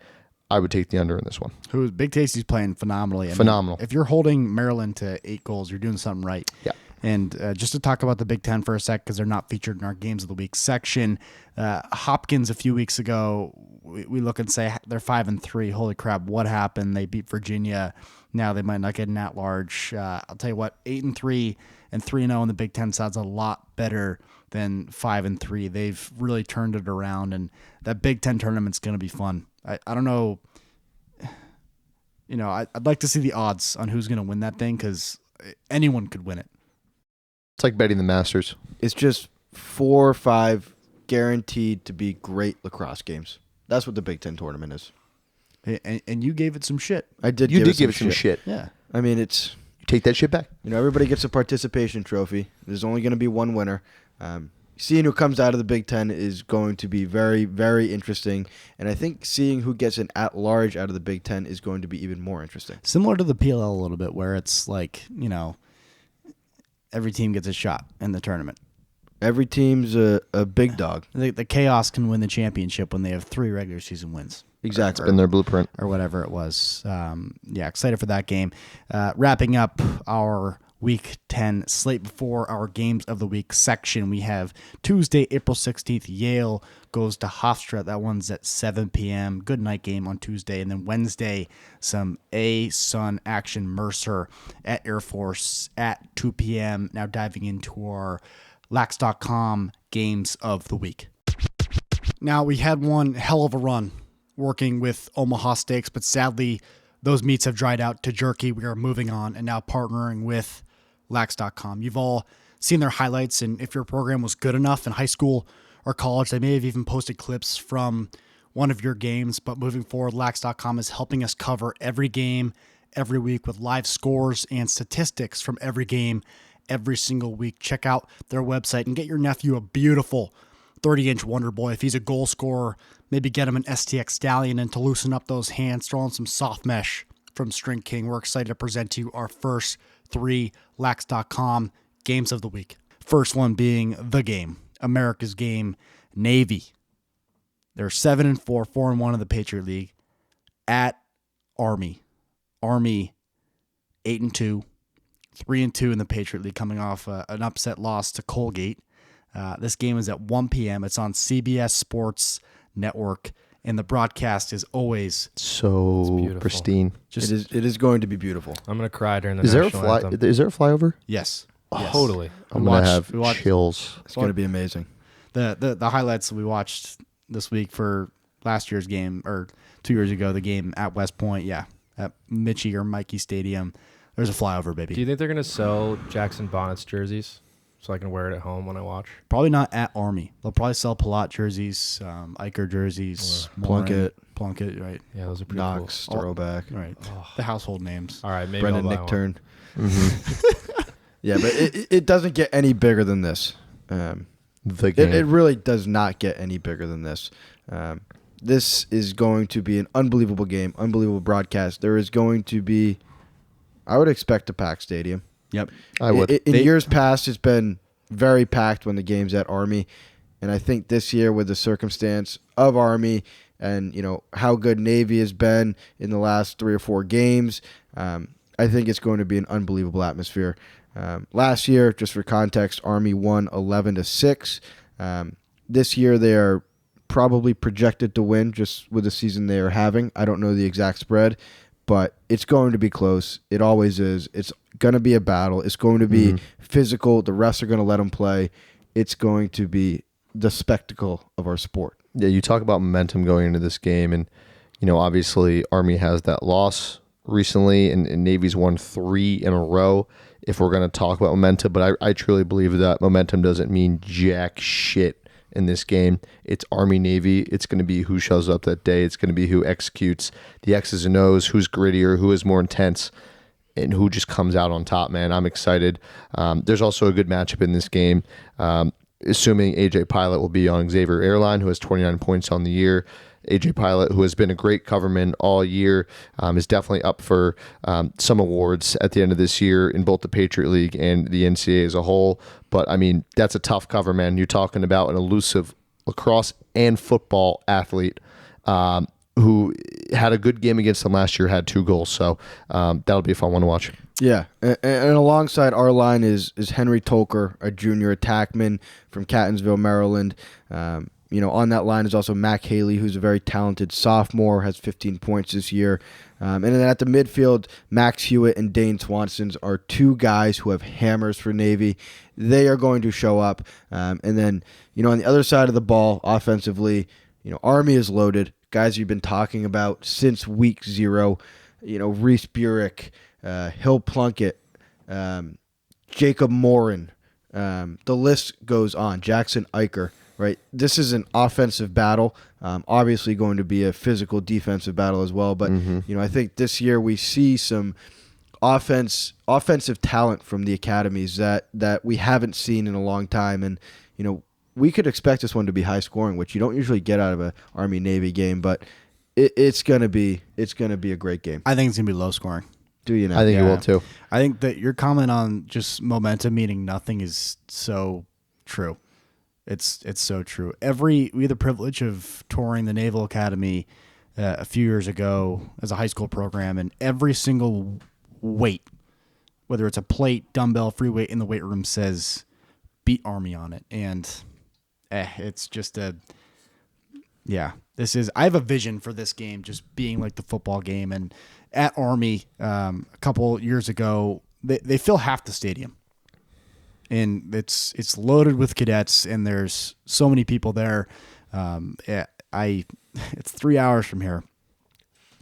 I would take the under in this one. Big Tasty's playing phenomenally. Phenomenal. If you're holding Maryland to 8 goals, you're doing something right. Yeah. And just to talk about the Big Ten for a sec, because they're not featured in our Games of the Week section, Hopkins a few weeks ago, we look and say they're 5-3. Holy crap, what happened? They beat Virginia. Now they might not get an at-large. I'll tell you what, 8-3 and 3-0 in the Big Ten sounds a lot better than 5-3. They've really turned it around, and that Big Ten tournament's going to be fun. I don't know. I'd like to see the odds on who's going to win that thing, because anyone could win it. It's like betting the Masters. It's just 4 or 5 guaranteed to be great lacrosse games. That's what the Big Ten tournament is. And you gave it some shit. I did. You did give it some shit. Yeah. I mean, it's... You take that shit back. Everybody gets a participation trophy. There's only going to be one winner. Seeing who comes out of the Big Ten is going to be very, very interesting. And I think seeing who gets an at-large out of the Big Ten is going to be even more interesting. Similar to the PLL a little bit, where it's like, every team gets a shot in the tournament. Every team's a big dog. The Chaos can win the championship when they have 3 regular season wins. Exactly. It's been their blueprint. Or whatever it was. Excited for that game. Wrapping up our Week 10 slate before our Games of the Week section, we have Tuesday, April 16th, Yale goes to Hofstra. That one's at 7 p.m. Good night game on Tuesday. And then Wednesday, some A-Sun action. Mercer at Air Force at 2 p.m. Now diving into our Lax.com Games of the Week. Now, we had one hell of a run working with Omaha Steaks, but sadly, those meats have dried out to jerky. We are moving on and now partnering with Lax.com. You've all seen their highlights, and if your program was good enough in high school or college, they may have even posted clips from one of your games. But moving forward, Lax.com is helping us cover every game every week with live scores and statistics from every game every single week. Check out their website and get your nephew a beautiful 30-inch Wonder Boy. If he's a goal scorer, maybe get him an STX Stallion, and to loosen up those hands, throw on some soft mesh from String King. We're excited to present to you our first 3 Lax.com Games of the Week. First one being the game, America's game, Navy. They're 7-4, 4-1 in the Patriot League at Army. Army 8-2, 3-2 in the Patriot League, coming off an upset loss to Colgate. This game is at 1 p.m. It's on CBS Sports Network, and the broadcast is always so pristine. It is going to be beautiful. I'm gonna cry during the Is there a national anthem. Is there a flyover? yes. Yes. Totally. I'm gonna have chills. It's going to be amazing. The highlights we watched this week for last year's game, or 2 years ago, the game at West Point, at Mitchie or Mikey Stadium. There's a flyover, baby. Do you think they're gonna sell Jackson Bonitz jerseys so I can wear it at home when I watch? Probably not at Army. They'll probably sell Palat jerseys, Iker jerseys, Plunkett, right? Yeah, those are pretty Knox, cool. throwback. Right. The household names. All right, maybe Brendan I'll buy one. Nickturn. Yeah, but it doesn't get any bigger than this. The game. It really does not get any bigger than this. This is going to be an unbelievable game, unbelievable broadcast. There is going to be, I would expect a packed stadium. Yep. I would. In years past, it's been very packed when the game's at Army. And I think this year, with the circumstance of Army and how good Navy has been in the last 3 or 4 games, I think it's going to be an unbelievable atmosphere. Last year, just for context, Army won 11-6. This year, they are probably projected to win just with the season they are having. I don't know the exact spread, but it's going to be close. It always is. It's going to be a battle. It's going to be physical. The refs are going to let them play. It's going to be the spectacle of our sport. Yeah, you talk about momentum going into this game, and obviously Army has that loss recently, and Navy's won 3 in a row. If we're going to talk about momentum, but I truly believe that momentum doesn't mean jack shit in this game. It's Army-Navy. It's going to be who shows up that day. It's going to be who executes the X's and O's, who's grittier, who is more intense, and who just comes out on top, man. I'm excited. There's also a good matchup in this game, assuming AJ Pilot will be on Xavier Airline, who has 29 points on the year. AJ Pilot, who has been a great coverman all year, is definitely up for some awards at the end of this year in both the Patriot League and the NCAA as a whole. But, I mean, that's a tough coverman. You're talking about an elusive lacrosse and football athlete who had a good game against them last year, had 2 goals. So that'll be a fun one to watch. Yeah, and alongside our line is Henry Tolker, a junior attackman from Catonsville, Maryland. On that line is also Mac Haley, who's a very talented sophomore, has 15 points this year. And then at the midfield, Max Hewitt and Dane Swansons are 2 guys who have hammers for Navy. They are going to show up. And then, on the other side of the ball, offensively, Army is loaded. Guys you've been talking about since week 0. Reese Burek, Hill Plunkett, Jacob Morin. The list goes on. Jackson Eicher. Right, this is an offensive battle. Obviously, going to be a physical defensive battle as well. But I think this year we see some offensive talent from the academies that we haven't seen in a long time, and we could expect this one to be high scoring, which you don't usually get out of an Army Navy game. But it's gonna be a great game. I think it's gonna be low scoring. Do you know? I think it will too. I think that your comment on just momentum meaning nothing is so true. It's so true. We had the privilege of touring the Naval Academy a few years ago as a high school program, and every single weight, whether it's a plate, dumbbell, free weight in the weight room, says beat Army on it. And it's just I have a vision for this game just being like the football game. And at Army a couple years ago, they fill half the stadium. And it's loaded with cadets, and there's so many people there. It's 3 hours from here.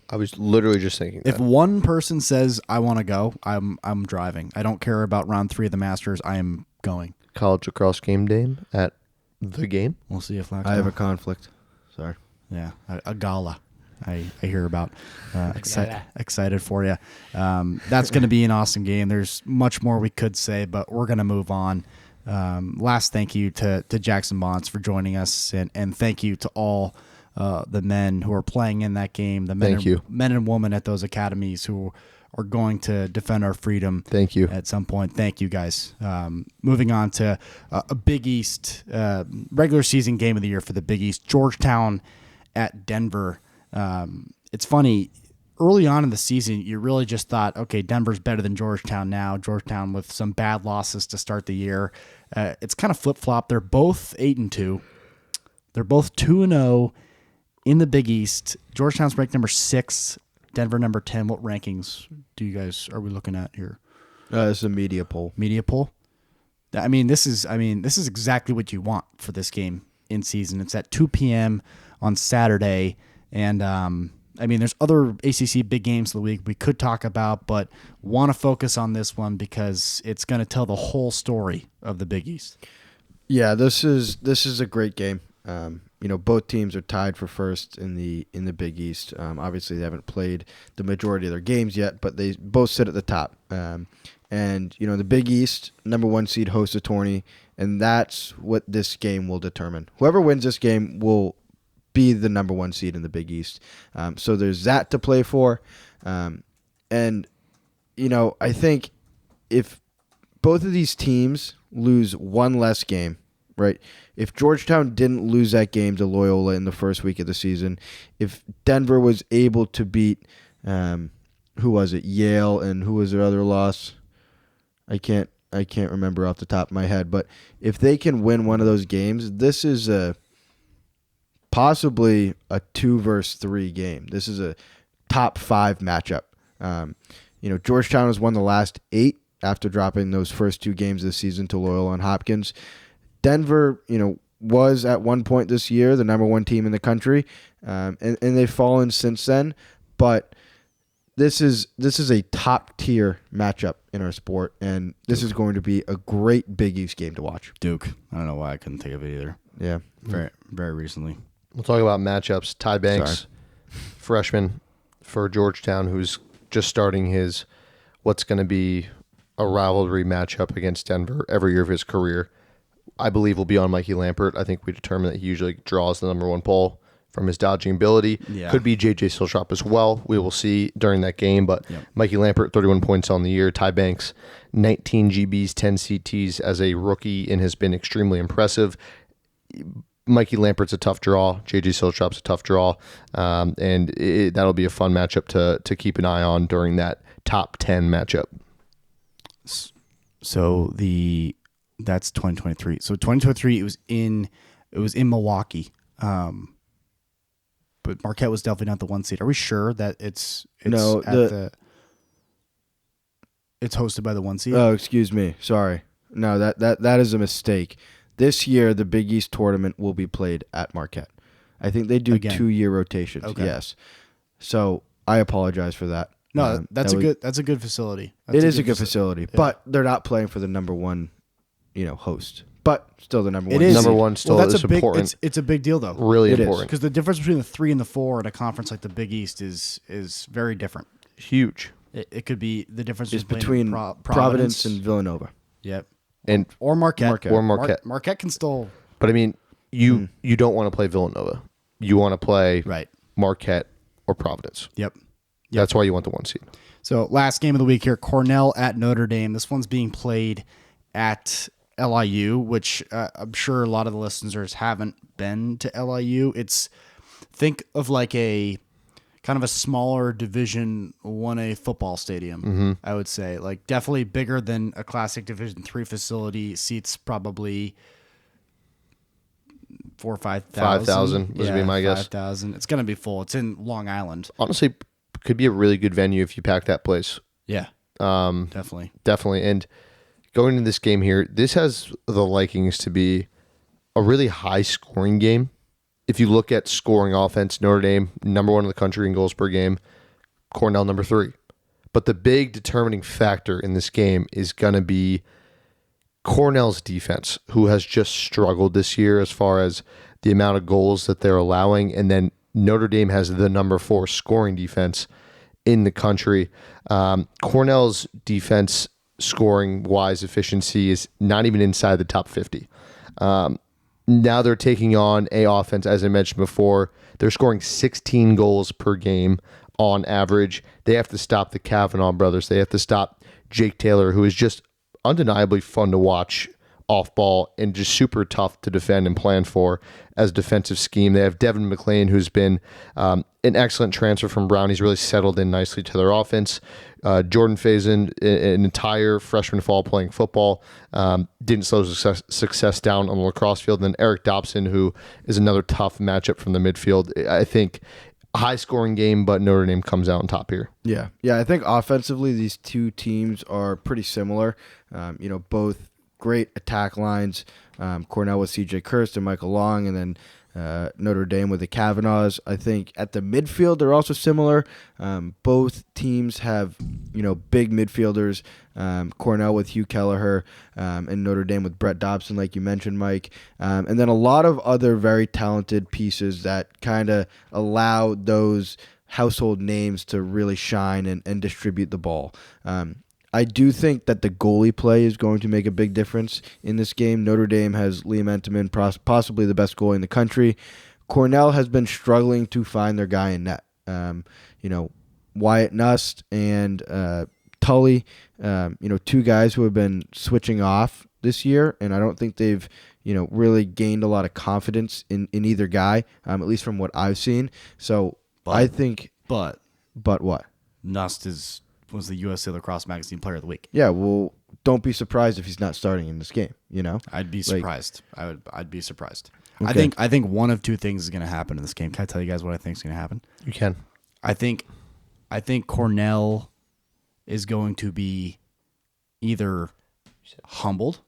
I was literally just thinking If that. one person says I want to go, I'm driving. I don't care about round 3 of the Masters. I am going. College lacrosse game day at the game. We'll see if I have a conflict. Sorry. Yeah, a gala. I hear about. Excited for you. That's going to be an awesome game. There's much more we could say, but we're going to move on. Last thank you to Jackson Bonitz for joining us, and thank you to all the men who are playing in that game, the men and women at those academies who are going to defend our freedom. Thank you. At some point. Thank you, guys. Moving on to a Big East regular season game of the year for the Big East, Georgetown at Denver. It's funny, early on in the season, you really just thought, okay, Denver's better than Georgetown now. Georgetown with some bad losses to start the year. It's kind of flip-flop. They're both 8-2. They're both 2-0 in the Big East. Georgetown's ranked number 6, Denver number 10. What rankings are we looking at here? This is a media poll. Media poll? This is exactly what you want for this game in season. It's at 2 p.m. on Saturday. And, there's other ACC big games of the week we could talk about, but want to focus on this one because it's going to tell the whole story of the Big East. Yeah, this is a great game. Both teams are tied for first in the Big East. Obviously, they haven't played the majority of their games yet, but they both sit at the top. And the Big East, number 1 seed hosts a tourney, and that's what this game will determine. Whoever wins this game will be the number 1 seed in the Big East. So there's that to play for. I think if both of these teams lose one less game, right? If Georgetown didn't lose that game to Loyola in the first week of the season, if Denver was able to beat, who was it? Yale, and who was their other loss? I can't remember off the top of my head, but if they can win one of those games, this is a possibly a 2-3 game. This is a top 5 matchup. Georgetown has won the last 8 after dropping those first 2 games of the season to Loyola and Hopkins. Denver, was at one point this year the number 1 team in the country, and they've fallen since then. But this is a top tier matchup in our sport, and this is going to be a great Big East game to watch. Duke. I don't know why I couldn't think of it either. Yeah, very very recently. We'll talk about matchups. Ty Banks, freshman for Georgetown, who's just starting his what's going to be a rivalry matchup against Denver every year of his career. I believe will be on Mikey Lampert. I think we determined that he usually draws the number 1 poll from his dodging ability. Yeah. Could be J.J. Siltrop as well. We will see during that game. But Mikey Lampert, 31 points on the year. Ty Banks, 19 GBs, 10 CTs as a rookie, and has been extremely impressive. Mikey Lampert's a tough draw. J.J. Siltrop's a tough draw. And that'll be a fun matchup to keep an eye on during that top 10 matchup. So that's 2023. So 2023, it was in Milwaukee. But Marquette was definitely not the 1 seed. Are we sure that it's hosted by the 1 seed? Oh, excuse me. Sorry. No, that is a mistake. This year, the Big East tournament will be played at Marquette. I think they do 2-year rotations. Okay. Yes. So I apologize for that. No, that's a good facility. It is a good facility, but they're not playing for the number 1, host. But still the number 1. It is. Number 1 still is important. It's a big deal, though. Really important. Because the difference between the 3 and the 4 at a conference like the Big East is very different. Huge. It could be the difference between Providence and Villanova. Yep. Or Marquette. Marquette can still. But I mean, you don't want to play Villanova. You want to play Marquette or Providence. Yep. That's why you want the 1 seed. So last game of the week here, Cornell at Notre Dame. This one's being played at LIU, which I'm sure a lot of the listeners haven't been to LIU. Think of like a kind of a smaller Division 1A football stadium, I would say. Like definitely bigger than a classic Division 3 facility. Seats probably 4,000 or 5,000. 5,000 would be my guess. 5,000. It's going to be full. It's in Long Island. Honestly, could be a really good venue if you pack that place. Yeah, definitely. And going into this game here, this has the likings to be a really high-scoring game. If you look at scoring offense, Notre Dame, number 1 in the country in goals per game, Cornell, number 3. But the big determining factor in this game is going to be Cornell's defense, who has just struggled this year as far as the amount of goals that they're allowing. And then Notre Dame has the number 4 scoring defense in the country. Cornell's defense scoring-wise efficiency is not even inside the top 50. Now they're taking on a offense, as I mentioned before. They're scoring 16 goals per game on average. They have to stop the Kavanaugh brothers. They have to stop Jake Taylor, who is just undeniably fun to watch off ball and just super tough to defend and plan for as a defensive scheme. They have Devin McLean, who's been an excellent transfer from Brown. He's really settled in nicely to their offense. Jordan Faison, an entire freshman fall playing football, didn't slow success down on the lacrosse field. And then Eric Dobson, who is another tough matchup from the midfield. I think a high-scoring game, but Notre Dame comes out on top here. Yeah. I think offensively these two teams are pretty similar. Both great attack lines. Cornell with C.J. Kirst and Michael Long, and then Notre Dame with the Kavanaughs. I think at the midfield they're also similar. Both teams have big midfielders. Cornell with Hugh Kelleher, and Notre Dame with Brett Dobson, like you mentioned, Mike. And then a lot of other very talented pieces that kind of allow those household names to really shine and distribute the ball. I do think that the goalie play is going to make a big difference in this game. Notre Dame has Liam Entenmann, possibly the best goalie in the country. Cornell has been struggling to find their guy in net. Wyatt Nust and Tully, two guys who have been switching off this year, and I don't think they've really gained a lot of confidence in either guy, at least from what I've seen. So I think... But what? Nust was the USA Lacrosse Magazine Player of the Week. Yeah, well, don't be surprised if he's not starting in this game. I'd be surprised. I'd be surprised. Okay. I think one of two things is going to happen in this game. Can I tell you guys what I think is going to happen? You can. I think Cornell is going to be either humbled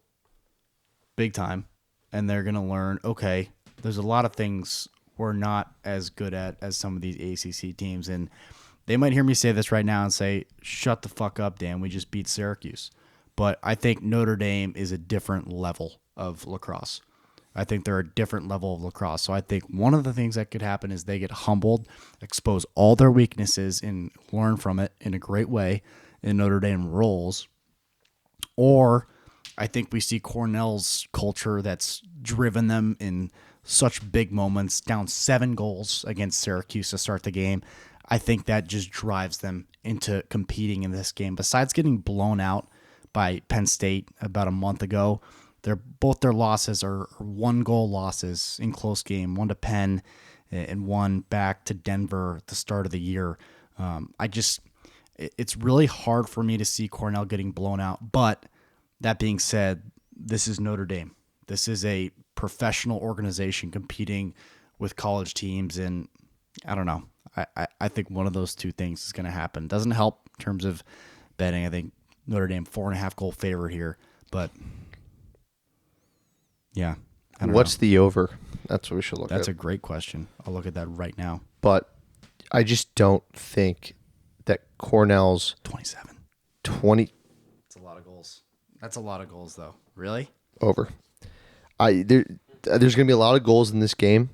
big time, and they're going to learn, okay, there's a lot of things we're not as good at as some of these ACC teams, and they might hear me say this right now and say, shut the fuck up, Dan, we just beat Syracuse. But I think Notre Dame is a different level of lacrosse. I think they're a different level of lacrosse. So I think one of the things that could happen is they get humbled, expose all their weaknesses, and learn from it in a great way, and Notre Dame rolls. Or I think we see Cornell's culture that's driven them in such big moments, down 7 goals against Syracuse to start the game. I think that just drives them into competing in this game. Besides getting blown out by Penn State about a month ago, both their losses are 1-goal losses in close game, one to Penn and one back to Denver at the start of the year. It's really hard for me to see Cornell getting blown out. But that being said, this is Notre Dame. This is a professional organization competing with college teams, and I don't know. I think one of those two things is going to happen. Doesn't help in terms of betting. I think Notre Dame 4.5 goal favorite here, but yeah. What's the over? That's what we should look at. That's a great question. I'll look at that right now. But I just don't think that Cornell's 27. 20. That's a lot of goals. That's a lot of goals, though. Really? Over. There's going to be a lot of goals in this game,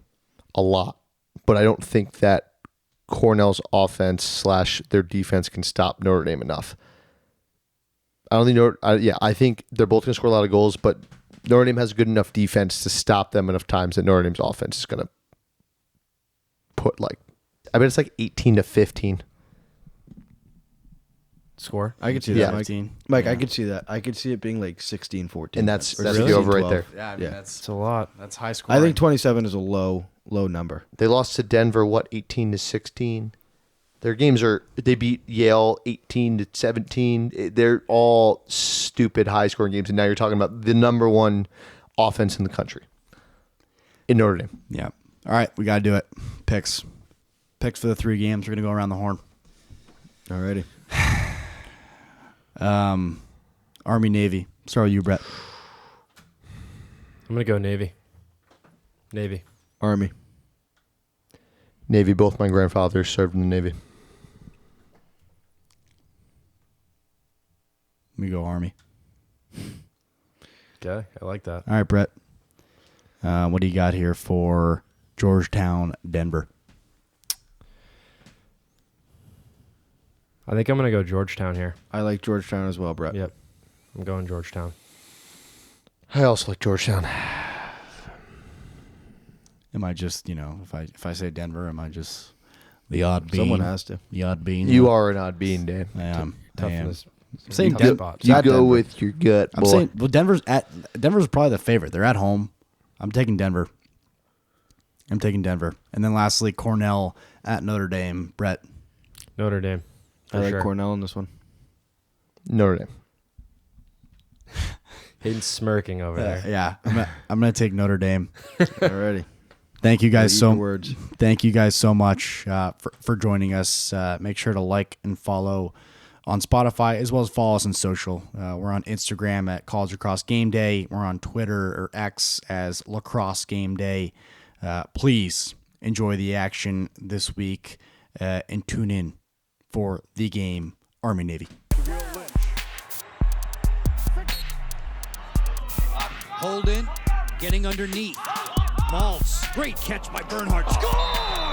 a lot. But I don't think that Cornell's offense / their defense can stop Notre Dame enough. I think they're both going to score a lot of goals, but Notre Dame has good enough defense to stop them enough times that Notre Dame's offense is going to put I bet it's 18-15. Score? I could see Yeah. that, Mike. I could see that. I could see it being 16-14. And that's Or the over right there. Yeah, that's a lot. That's high scoring. I think 27 is a low number. They lost to Denver, 18-16. Their games they beat Yale 18-17. They're all stupid high-scoring games, and now you're talking about the number one offense in the country in Notre Dame. Yeah. All right, we got to do it. Picks for the 3 games. We're going to go around the horn. Alrighty. Army, Navy. Start with you, Brett. I'm going to go Navy. Navy. Army. Navy, both my grandfathers served in the Navy. Let me go Army. Okay, I like that. All right, Brett. What do you got here for Georgetown, Denver? I think I'm going to go Georgetown here. I like Georgetown as well, Brett. Yep. I'm going Georgetown. I also like Georgetown. Am I just, if I say Denver, am I just the odd bean? Someone has to. The odd bean. You are an odd bean, Dan. I am. Toughness. I'm saying Tough Denver. spots. You at go Denver. with your gut, boy. I'm saying, well, Denver's probably the favorite. They're at home. I'm taking Denver. And then lastly, Cornell at Notre Dame. Brett. Notre Dame. I like sure. Cornell in this one. Notre Dame. Hayden's smirking over there. Yeah, I'm gonna take Notre Dame. Alrighty. Thank you guys Eat so your words. Thank you guys so much for joining us. Make sure to like and follow on Spotify, as well as follow us on social. We're on Instagram at College Lacrosse Game Day. We're on Twitter or X as Lacrosse Game Day. Please enjoy the action this week and tune in for the game, Army Navy. Hold in, getting underneath. Maltz, great catch by Bernhardt. Score!